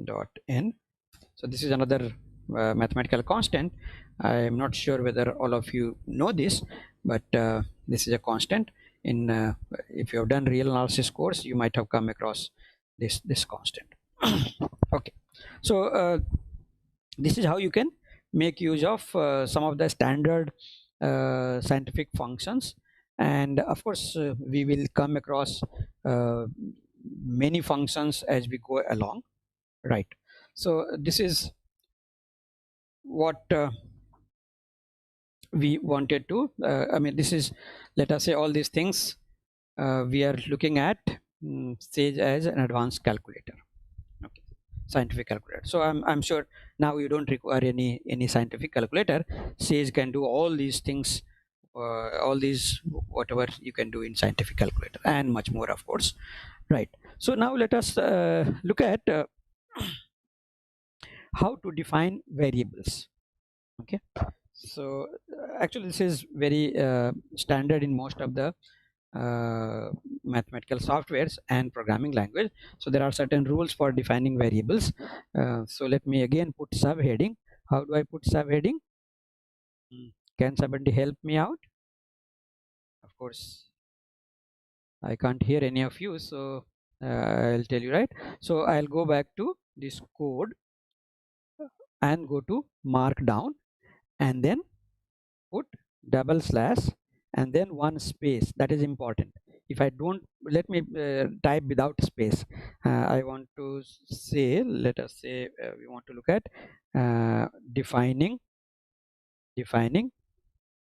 dot n. So this is another mathematical constant. I am not sure whether all of you know this, but this is a constant. In if you have done real analysis course, you might have come across this constant. Okay, so this is how you can make use of some of the standard scientific functions, and of course we will come across many functions as we go along, right? So this is what we wanted to I mean, this is, let us say, all these things we are looking at Sage as an advanced calculator. Okay, scientific calculator. So I'm sure now you don't require any scientific calculator. Sage can do all these things, all these whatever you can do in scientific calculator and much more, of course. Right. So now let us look at how to define variables. Okay. So actually this is very standard in most of the mathematical softwares and programming language. So there are certain rules for defining variables. So let me again put subheading. How do I put subheading? Can somebody help me out? Of course I can't hear any of you, so I'll tell you, right? So I'll go back to this code and go to Markdown and then put double slash and then one space. That is important. If I don't, let me type without space. I want to say, let us say we want to look at defining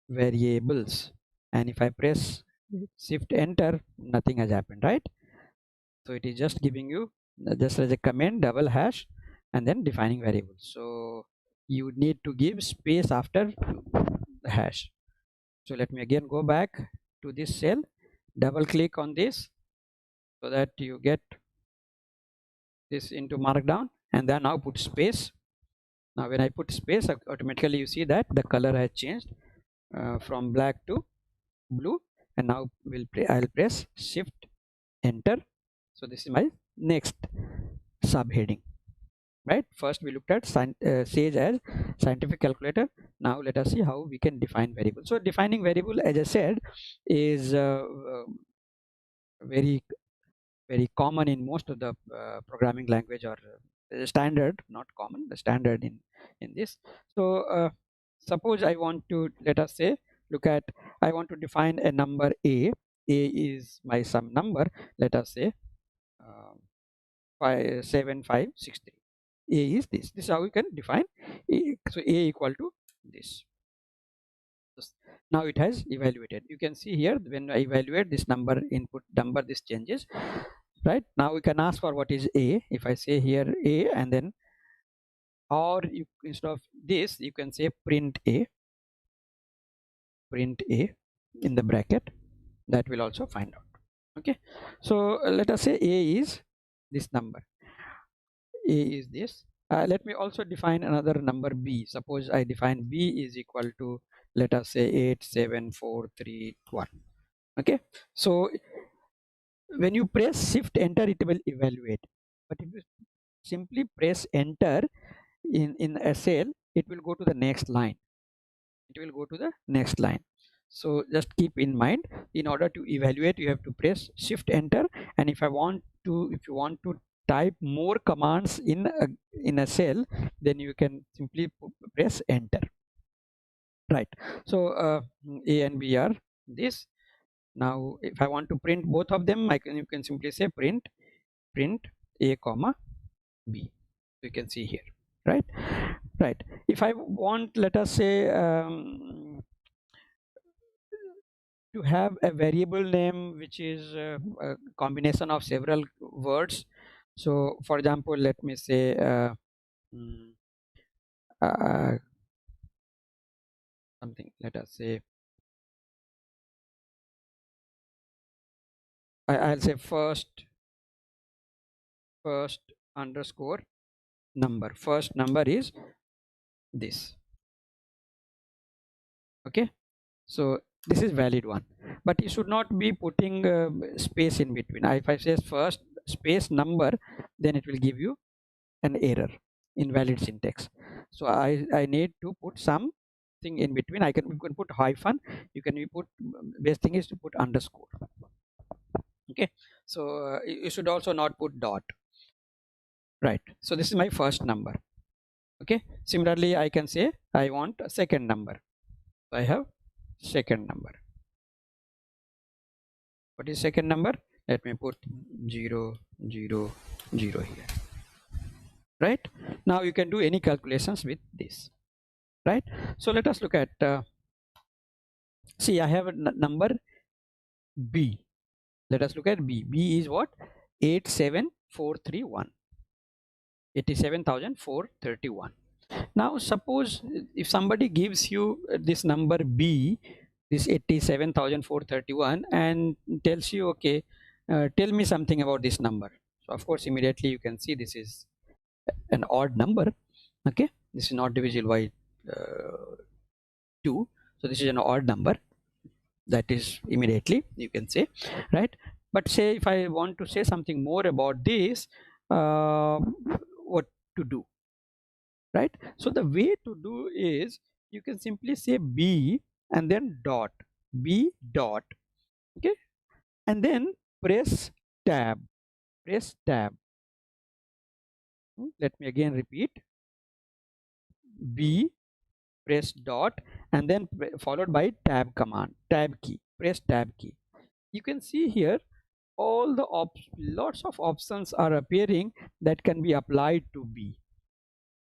variables, and if I press shift enter, nothing has happened, right? So it is just giving you just as a command double hash and then defining variables. So you need to give space after the hash. So let me again go back to this cell, double click on this so that you get this into Markdown, and then now put space. Now when I put space, automatically you see that the color has changed from black to blue, and now I'll press shift enter. So this is my next subheading. Right, first we looked at Sage as scientific calculator. Now let us see how we can define variable. So defining variable, as I said, is very common in most of the programming language, or standard, not common, the standard in this. So suppose I want to, let us say, look at, I want to define a number a is my some number, let us say 7563. A is this is how we can define a. So a equal to this. Now it has evaluated. You can see here when I evaluate this number, input number, this changes. Right, now we can ask for what is a. If I say here a, and then, or you, instead of this you can say print a in the bracket. That will also find out. Okay, so let us say a is this number, a is this. Let me also define another number b. Suppose I define b is equal to, let us say, 87431. Okay, so when you press shift enter, it will evaluate, but if you simply press enter in a cell, it will go to the next line. So just keep in mind, in order to evaluate, you have to press shift enter, and if you want to type more commands in a cell, then you can simply press enter. Right, so a and b are this. Now if I want to print both of them, you can simply say print a comma b. You can see here, right? If I want, let us say, to have a variable name which is a combination of several words. So for example, let me say mm, uh, something, let us say, I'll say first underscore number. First number is this. Okay, so this is valid one, but you should not be putting space in between. If I say first space number, then it will give you an error, invalid syntax. So I need to put something in between. You can put hyphen, you put, best thing is to put underscore. Okay, so you should also not put dot. Right, so this is my first number. Okay, similarly I can say I want a second number. So I have second number. What is second number? Let me put 0 0 0 here. Right, now you can do any calculations with this. Right, so let us look at, see, I have a number b. Let us look at B. B is what? 87431. 87,431. Now suppose if somebody gives you this number B, this 87,431, and tells you, okay, tell me something about this number. So of course immediately you can see this is an odd number. Okay, this is not divisible by 2, so this is an odd number. That is immediately you can say, right? But say if I want to say something more about this, what to do, right? So the way to do is you can simply say B and then dot, B dot, okay, and then press tab, press tab. Let me again repeat, B, press dot, and then followed by tab command, tab key, press tab key. You can see here all the lots of options are appearing that can be applied to B.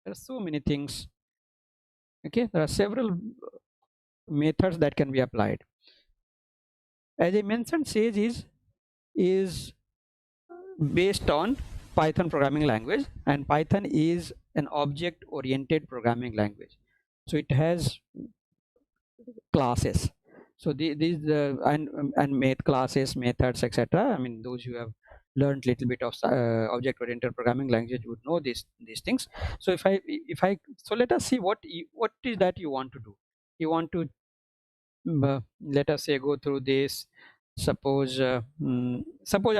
There are so many things. Okay, there are several methods that can be applied. As I mentioned, Sage is based on Python programming language, and Python is an object oriented programming language, so it has classes. So these and math classes, methods, etc. I mean, those who have learned little bit of object oriented programming language would know these things. So so let us see what is that you want to do. You want to let us say go through this. Suppose I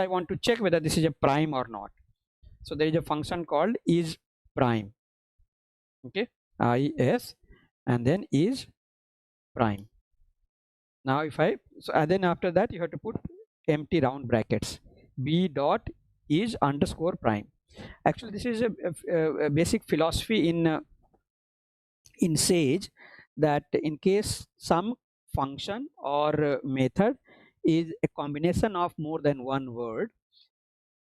want to check whether this is a prime or not. So there is a function called is prime. Okay, is, and then is prime. Now if I, so and then after that you have to put empty round brackets, B dot is underscore prime. Actually this is a basic philosophy in Sage, that in case some function or method is a combination of more than one word,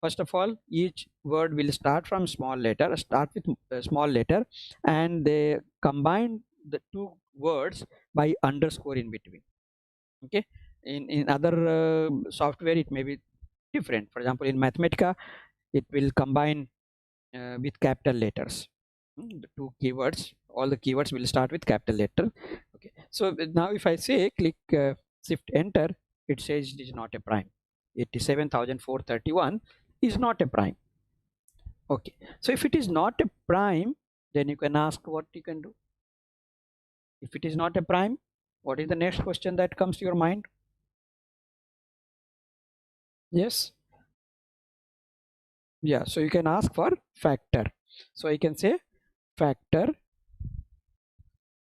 first of all each word will start from small letter, start with a small letter, and they combine the two words by underscore in between. Okay, in other software it may be different. For example, in Mathematica it will combine with capital letters. The two keywords, all the keywords will start with capital letter. Okay, so now if I say click shift enter, it says it is not a prime. 87,431 is not a prime. Okay, so if it is not a prime, then you can ask what you can do. If it is not a prime, what is the next question that comes to your mind? Yes, yeah, so you can ask for factor. So I can say factor,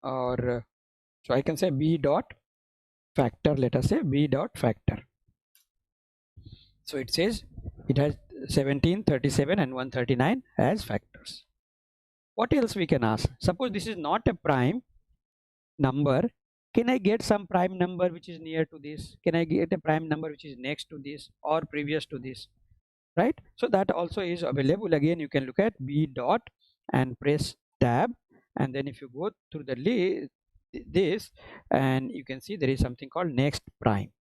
or so I can say B dot factor. Let us say B dot factor. So it says it has 17, 37 and 139 as factors. What else we can ask? Suppose this is not a prime number, can I get some prime number which is near to this? Can I get a prime number which is next to this or previous to this? Right, so that also is available. Again you can look at B dot and press tab, and then if you go through the this, and you can see there is something called next prime.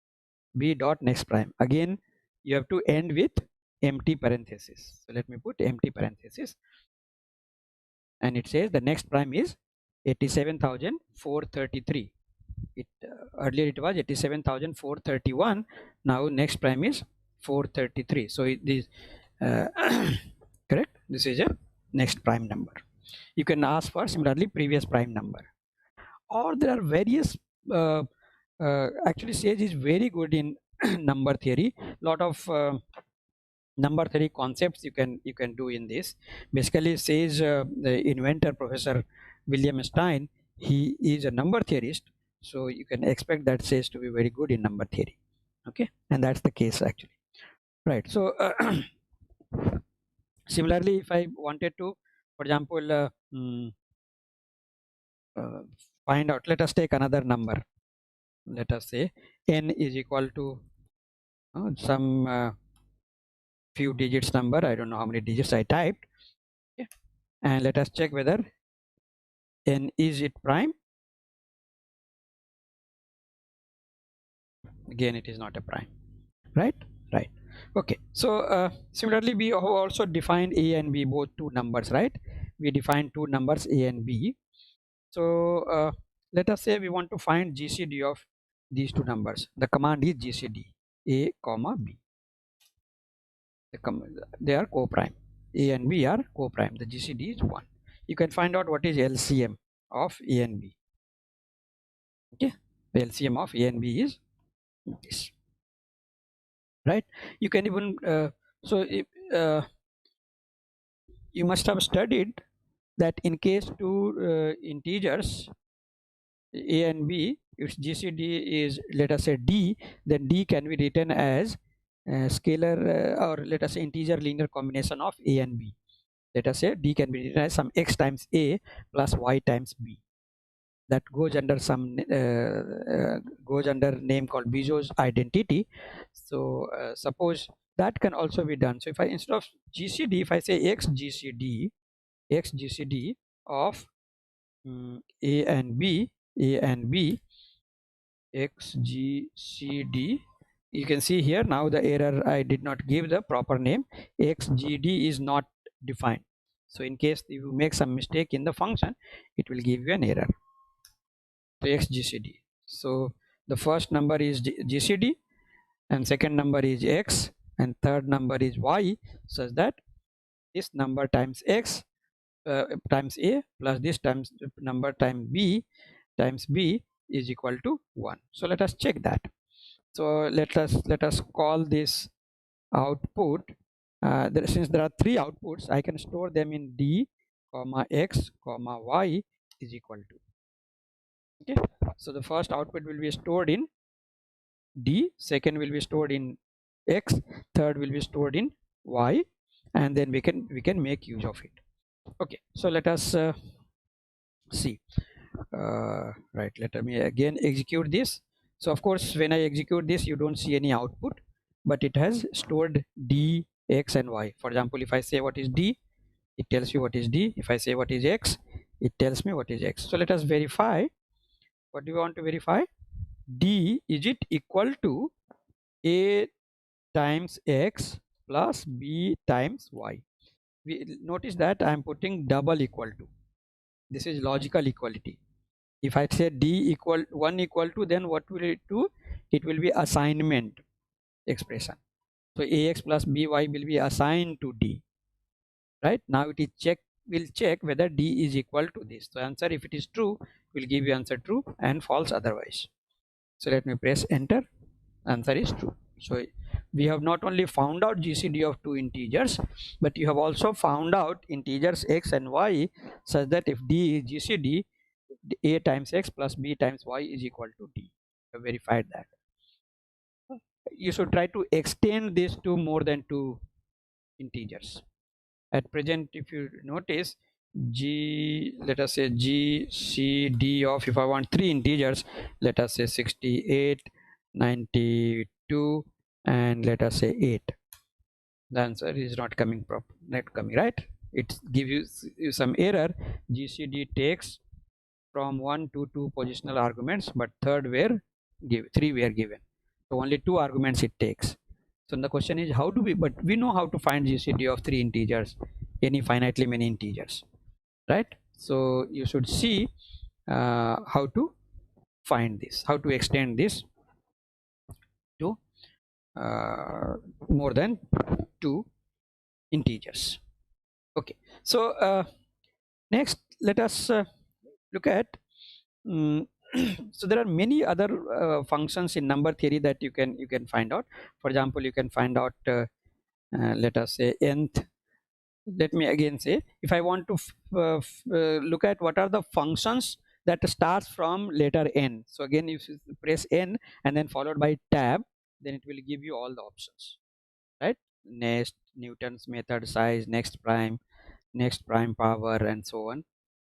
B dot next prime, again you have to end with empty parenthesis. So let me put empty parenthesis, and it says the next prime is 87,433. It earlier it was 87,431. Now next prime is 433. So this correct, this is a next prime number. You can ask for similarly previous prime number, or there are various actually Sage is very good in number theory. Lot of number theory concepts you can do in this. Basically Sage, the inventor Professor William Stein, he is a number theorist, so you can expect that Sage to be very good in number theory. Okay, and that's the case actually, right? So similarly if I wanted to, for example, uh, find out, let us take another number. Let us say n is equal to some few digits number. I don't know how many digits I typed. Okay. And let us check whether n is it prime. Again it is not a prime, right? right? Okay, so similarly we have also defined a and b, both two numbers, right? We defined two numbers a and b. So let us say we want to find GCD of these two numbers. The command is GCD a comma b. They are co-prime. A and b are co-prime. The GCD is 1. You can find out what is LCM of a and b. Okay, the LCM of a and b is this, right? You can even so if, you must have studied that in case two integers a and b, its GCD is, let us say, d, then d can be written as scalar or let us say integer linear combination of a and b. Let us say d can be written as some x times a plus y times b. That goes under some goes under name called Biot's identity. So suppose that can also be done. So if I, instead of GCD, if I say x GCD of a and b, x GCD, you can see here now the error, I did not give the proper name. XGD is not defined. So in case you make some mistake in the function, it will give you an error. So x GCD. So the first number is GCD, and second number is x, and third number is y, such that this number times x times a plus this times number times b is equal to 1. So let us check that. So let us call this output. Since there are three outputs, I can store them in d comma x comma y is equal to. Okay, so the first output will be stored in d, second will be stored in x, third will be stored in y, and then we can make use of it. Okay, so let us see. Right, let me again execute this. So of course when I execute this, you don't see any output, but it has stored d, x and y. For example, if I say what is d, it tells you what is d. If I say what is x, it tells me what is x. So let us verify. What do you want to verify? D, is it equal to a times x plus b times y? We notice that I am putting double equal to. This is logical equality. If I say d equal 1 equal to, then what will it do? It will be assignment expression. So ax plus by will be assigned to d. Right now it is will check whether d is equal to this. So answer, if it is true, will give you answer true, and false otherwise. So let me press enter. Answer is true. So we have not only found out GCD of two integers, but you have also found out integers x and y, such that if d is GCD, a times x plus b times y is equal to d. You have verified that. You should try to extend this to more than two integers. At present, if you notice, let us say GCD of, if I want three integers, let us say 68, 92, and let us say 8. The answer is not coming right? It gives you some error. GCD takes from 1 to 2 positional arguments, but three were given. So only 2 arguments it takes. So the question is, how do we, but we know how to find GCD of 3 integers, any finitely many integers, right? So you should see how to find this, how to extend this to more than 2 integers. Okay, so next let us look at so there are many other functions in number theory that you can find out. For example, you can find out let us say nth. Let me again say, if I want to look at what are the functions that starts from letter n. So again, if you press n and then followed by tab, then it will give you all the options, right? Nest, Newton's method, size, next prime power, and so on.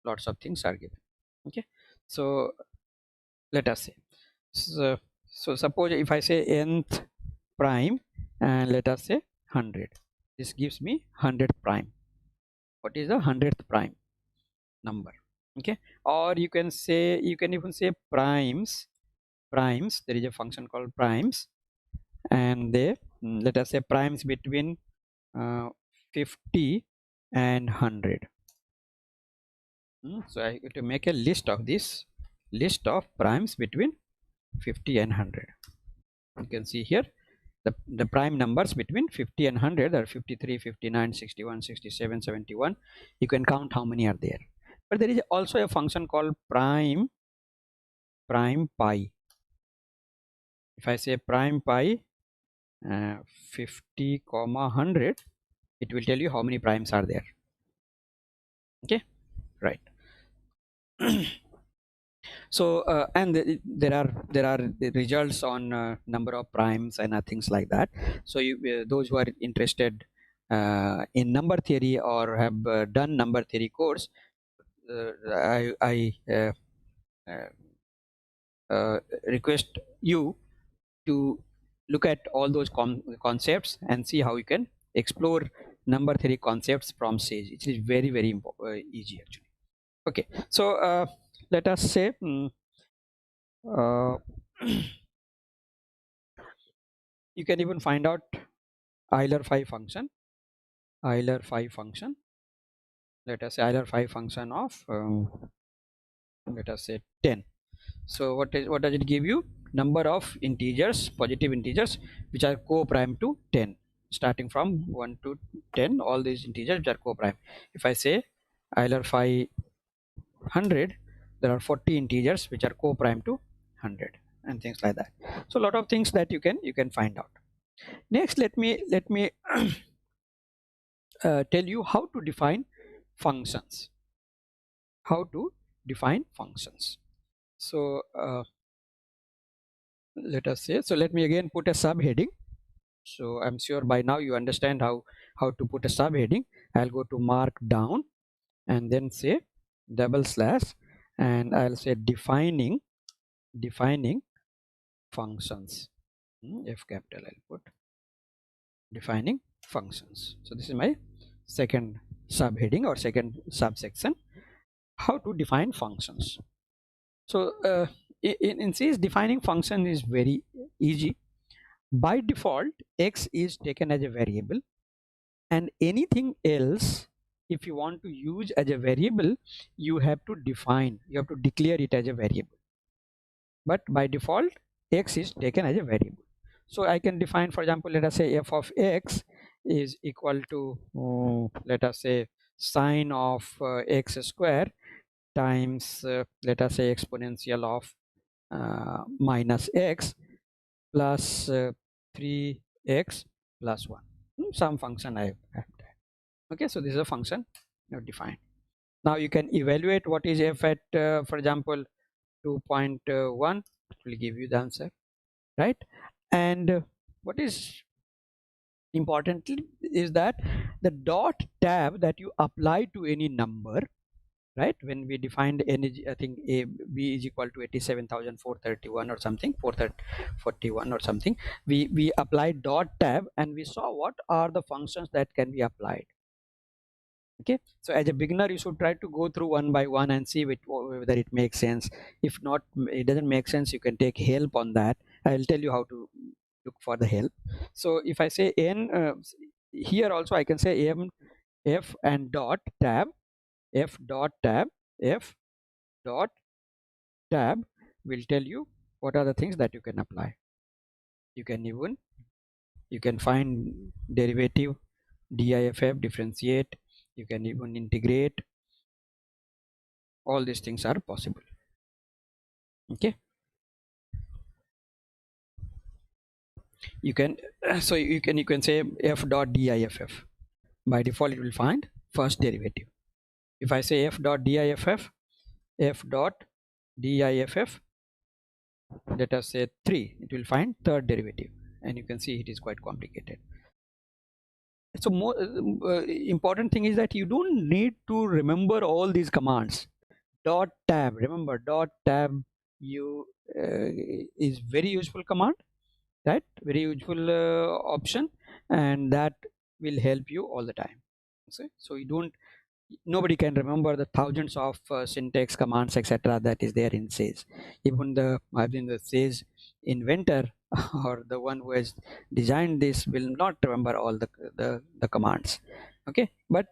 Lots of things are given. Okay, so let us say, so suppose if I say nth prime and let us say 100, this gives me 100th prime. What is the 100th prime number? Okay, or you can even say primes. There is a function called primes, and they let us say primes between 50 and 100. So I have to make a list of this list of primes between 50 and 100. You can see here the prime numbers between 50 and 100 are 53, 59, 61, 67, 71. You can count how many are there. But there is also a function called prime pi. If I say prime pi 50 comma 100, it will tell you how many primes are there. Okay, right. So and there are the results on number of primes and things like that. So those who are interested in number theory or have done number theory course, I uh, request you to look at all those concepts and see how you can explore number theory concepts from Sage. It is very easy actually. Okay, so let us say uh, you can even find out Euler-Phi function. Euler-Phi function. Let us say Euler-Phi function of let us say 10. So what does it give you? Number of integers, positive integers, which are co-prime to 10. Starting from 1 to 10, all these integers which are co-prime. If I say Euler-Phi 100, there are 40 integers which are co-prime to 100 and things like that. So a lot of things that you can find out. Next, let me tell you how to define functions. How to define functions. So let us say, so let me again put a subheading. So I'm sure by now you understand how to put a subheading. I'll go to Markdown and then say double slash, and I'll say defining functions. F capital I'll put defining functions. So this is my second subheading or second subsection, how to define functions. So in C, defining function is very easy. By default, x is taken as a variable, and anything else, if you want to use as a variable, you have to declare it as a variable. But by default, x is taken as a variable. So I can define, for example, let us say f of x is equal to let us say sine of x square times let us say exponential of minus x plus 3x plus 1. Some function I have. Okay, so this is a function you have defined. Now you can evaluate what is f at for example 2.1. It will give you the answer, right? And what is important is that the dot tab that you apply to any number, right? When we defined energy, I think a b is equal to 87,431 or something, 441 or something, we applied dot tab and we saw what are the functions that can be applied. Okay, so as a beginner you should try to go through one by one and see whether it makes sense. If not, it doesn't make sense, you can take help on that. I'll tell you how to look for the help. So if I say n here also I can say m f and dot tab, f dot tab, f dot tab will tell you what are the things that you can apply. You can find derivative, diff, differentiate, you can even integrate. All these things are possible. Okay, you can so you can say f dot diff. By default it will find first derivative. If I say f dot diff, f dot diff, let us say 3, it will find third derivative, and you can see it is quite complicated. So more important thing is that you don't need to remember all these commands. Dot tab, remember dot tab is very useful command, right? Very useful option, and that will help you all the time. So you don't nobody can remember the thousands of syntax commands, etc., that is there in Sage. Even the Sage inventor or the one who has designed this will not remember all the commands. Okay, but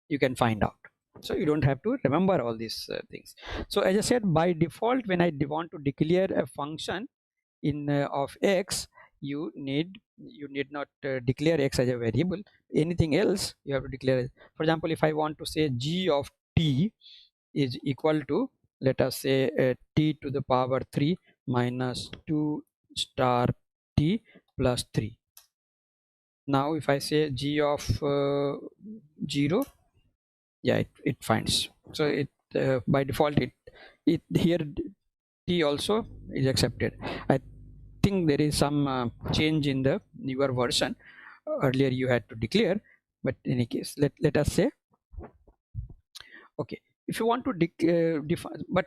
you can find out. So you don't have to remember all these things. So as I said, by default, when I want to declare a function in of x, you need not declare x as a variable. Anything else you have to declare. For example, if I want to say g of t is equal to, let us say, t to the power 3 minus 2 star t plus 3. Now if I say g of 0, yeah, it finds. So it by default it here t also is accepted. I think there is some change in the newer version. Earlier you had to declare, but in any case, let us say, okay, if you want to define, but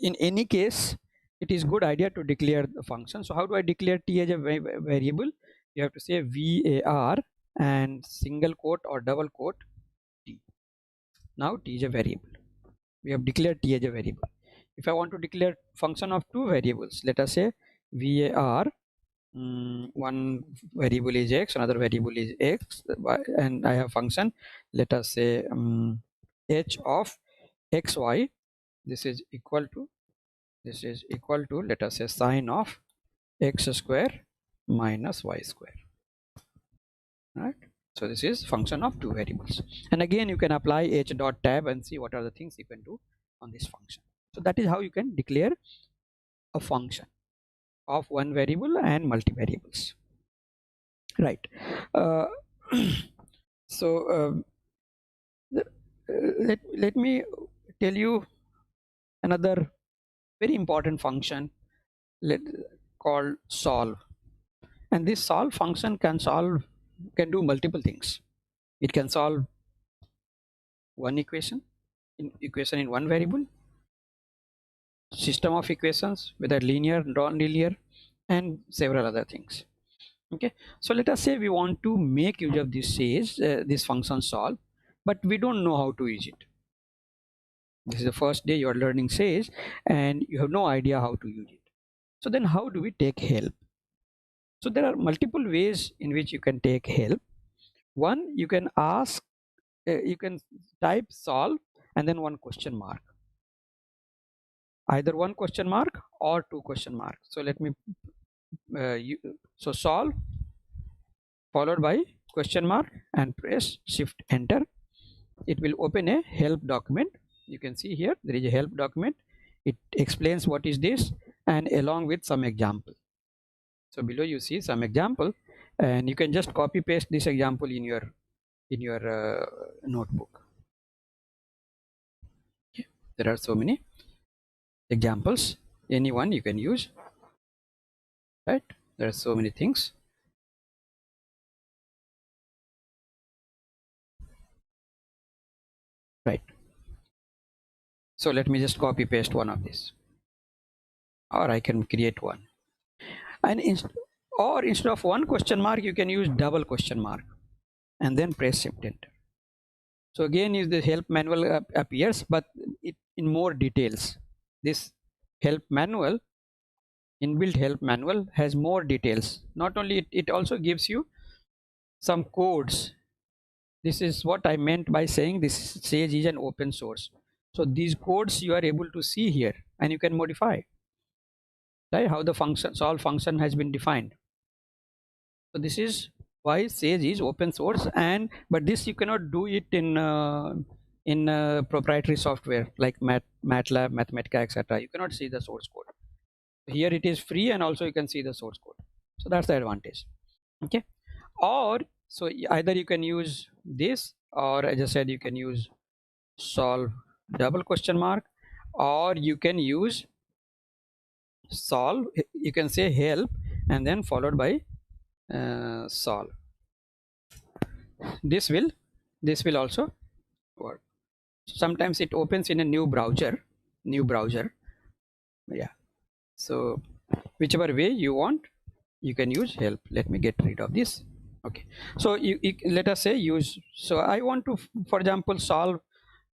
in any case it is good idea to declare the function. So how do I declare t as a variable? You have to say var and single quote or double quote t. Now t is a variable. We have declared t as a variable. If I want to declare function of two variables, let us say var, one variable is x, another variable is x, and I have function, let us say h of xy. This is equal to, let us say, sine of x square minus y square, right? So this is function of two variables, and again you can apply h dot tab and see what are the things you can do on this function. So that is how you can declare a function of one variable and multi-variables, right? uh, so let me tell you another very important function called solve. And this solve function can do multiple things. It can solve one equation in one variable, system of equations, whether linear, non-linear, and several other things. Okay, so let us say we want to make use of this Sage, this function solve, but we don't know how to use it. This is the first day you are learning Sage and you have no idea how to use it. So then how do we take help? So there are multiple ways in which you can take help. One, you can ask, you can type solve and then one question mark, either one question mark or two question marks. So let me so solve followed by question mark and press shift enter. It will open a help document. You can see here there is a help document. It explains what is this and along with some example. So below you see some example, and you can just copy paste this example in your notebook. Okay. There are so many examples, any one you can use, right? There are so many things, right? So let me just copy paste one of this, or I can create one, and instead of one question mark you can use double question mark and then press shift enter. So again, if the help manual appears, but in more details. This help manual, inbuilt help manual, has more details. Not only it also gives you some codes. This is what I meant by saying this Sage is an open source. So these codes you are able to see here and you can modify, right? How the solve function has been defined. So this is why Sage is open source, and but this you cannot do it in proprietary software like MATLAB, Mathematica, etc. You cannot see the source code. Here it is free, and also you can see the source code. So that's the advantage. Okay, or so either you can use this, or as I said, you can use solve double question mark, or you can use solve. You can say help and then followed by solve. This will also work. Sometimes it opens in a new browser. Yeah, so whichever way you want, you can use help. Let me get rid of this. Okay, so you let us say use, so I want to, for example, solve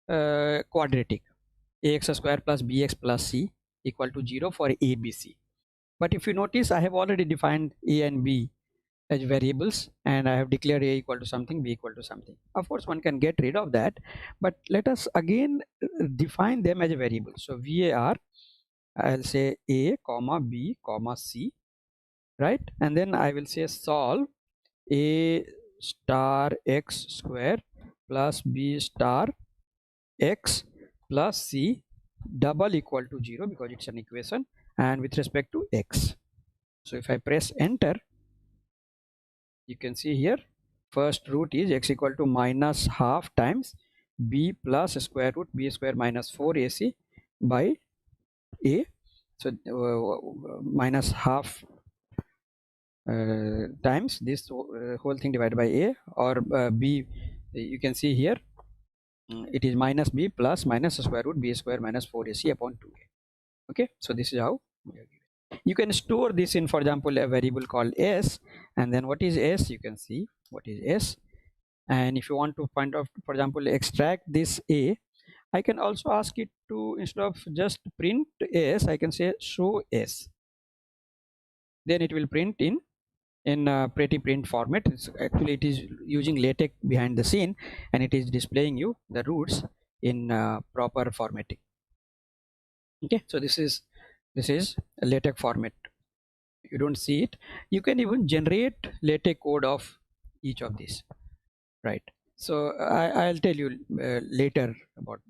quadratic, ax square plus bx plus c equal to 0 for a, b, c. But if you notice, I have already defined a and b as variables, and I have declared a equal to something, b equal to something. Of course, one can get rid of that, but let us again define them as a variable. So var, I'll say a comma b comma c, right? And then I will say solve a star x square plus b star x plus c double equal to 0, because it's an equation, and with respect to x. So if I press enter, you can see here first root is x equal to minus half times b plus square root b square minus 4ac by a. So minus half times this whole thing divided by a, or b, you can see here it is minus b plus minus square root b square minus 4ac upon 2a. Okay, so this is how you can store this in, for example, a variable called s. And then what is s? You can see what is s. And if you want to find out, for example, extract this a, I can also ask it to, instead of just print s, I can say show s. Then it will print in pretty print format. Actually it is using LaTeX behind the scene, and it is displaying you the roots in proper formatting. Okay, so this is a LaTeX format. You don't see it. You can even generate LaTeX code of each of these, right? So I'll tell you later about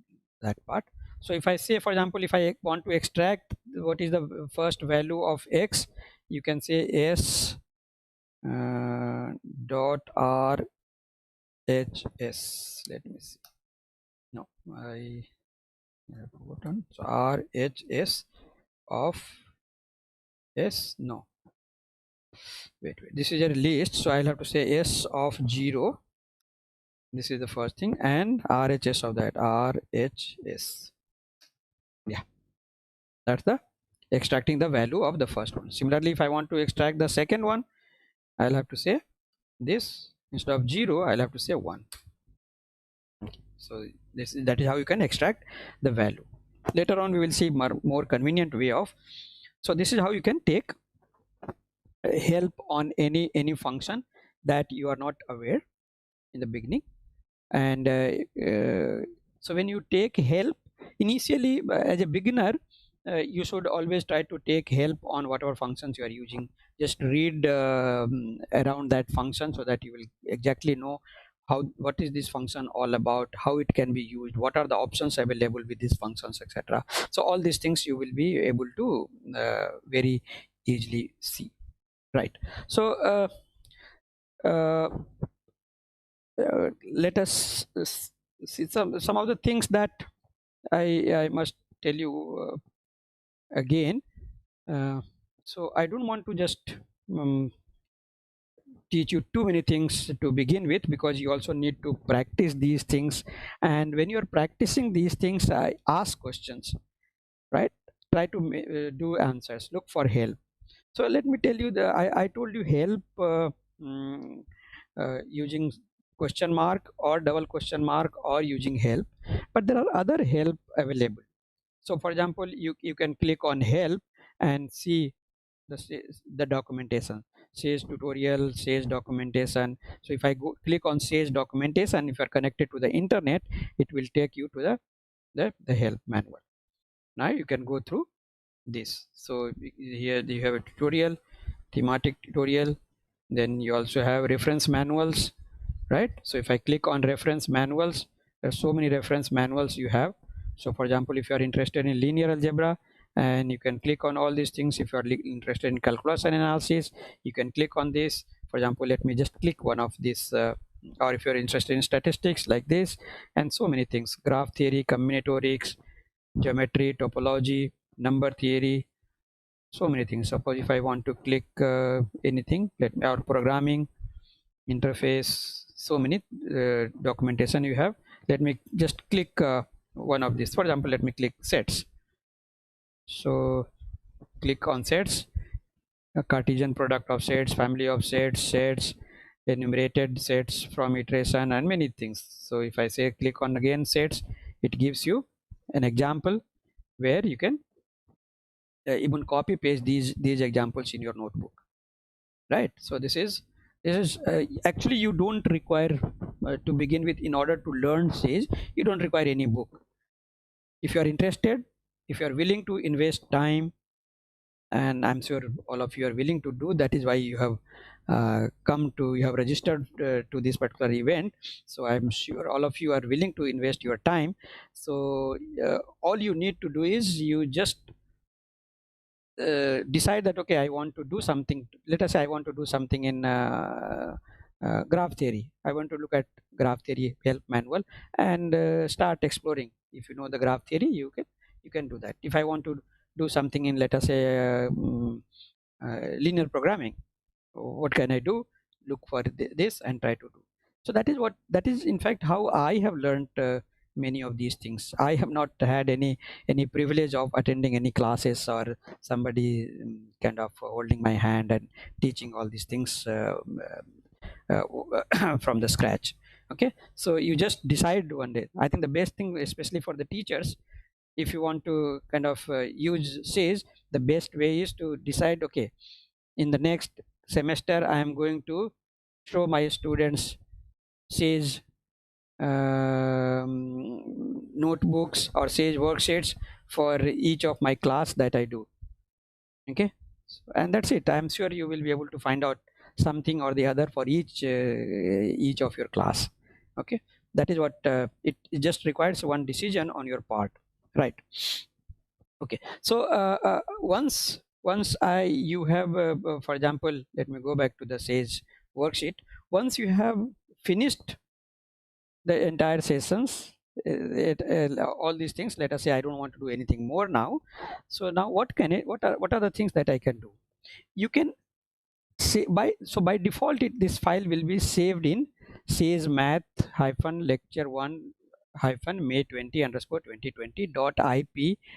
that part. So if I say, for example, if I want to extract what is the first value of x, you can say s dot r h s. Let me see. No, I have forgotten. So r h s of s. No, wait. This is a list, so I'll have to say s of 0. This is the first thing, and RHS of that, RHS. Yeah, that's the extracting the value of the first one. Similarly, if I want to extract the second one, I'll have to say this, instead of 0, I'll have to say 1. Okay. So that is how you can extract the value. Later on we will see more convenient way of. So this is how you can take help on any function that you are not aware in the beginning. And so when you take help initially, as a beginner, you should always try to take help on whatever functions you are using. Just read around that function, so that you will exactly know what is this function all about, how it can be used, what are the options available with these functions, etc. So all these things you will be able to very easily see, right? So let us see some of the things that I must tell you again. So I don't want to just teach you too many things to begin with, because you also need to practice these things. And when you're practicing these things, I ask questions, right? Try to do answers, look for help. So let me tell you, I told you help using question mark or double question mark, or using help, but there are other help available. So for example, you can click on help and see the documentation, Sage tutorial, Sage documentation. So if I go click on Sage documentation, if you are connected to the internet, it will take you to the help manual. Now you can go through this. So here you have a tutorial, thematic tutorial, then you also have reference manuals, right? So if I click on reference manuals, there's so many reference manuals you have. So for example, if you are interested in linear algebra, and you can click on all these things. If you are interested in calculus and analysis, you can click on this. For example, let me just click one of these, or if you're interested in statistics, like this, and so many things: graph theory, combinatorics, geometry, topology, number theory, so many things. Suppose if I want to click anything, or programming interface, so many documentation you have. Let me just click one of these. For example, let me click sets. So click on sets, a Cartesian product of sets, family of sets, sets, enumerated sets from iteration, and many things. So if I say click on again sets, it gives you an example where you can even copy paste these examples in your notebook, right? So this is actually, you don't require to begin with, in order to learn Sage, you don't require any book. If you are interested, if you are willing to invest time, and I'm sure all of you are willing to do, that is why you have you have registered to this particular event. So I'm sure all of you are willing to invest your time. So all you need to do is you just decide that, okay, I want to do something. Let us say I want to do something in graph theory. I want to look at graph theory help manual and start exploring. If you know the graph theory, you can do that. If I want to do something in, let us say, linear programming, what can I do? Look for this and try to do. So that is in fact how I have learned many of these things. I have not had any privilege of attending any classes, or somebody kind of holding my hand and teaching all these things from the scratch. Okay, so you just decide one day. I think the best thing, especially for the teachers, if you want to kind of use Sage, the best way is to decide, okay, in the next semester I am going to show my students Sage notebooks or Sage worksheets for each of my class that I do. Okay, and that's it. I'm sure you will be able to find out something or the other for each of your class. Okay, that is what it just requires one decision on your part, right? Okay, so once I you have for example, let me go back to the Sage worksheet. Once you have finished the entire sessions, all these things, let us say I don't want to do anything more now. So now what are the things that I can do? You can say by default, this file will be saved in SageMath hyphen lecture 1 hyphen May 20 underscore 2020 dot IP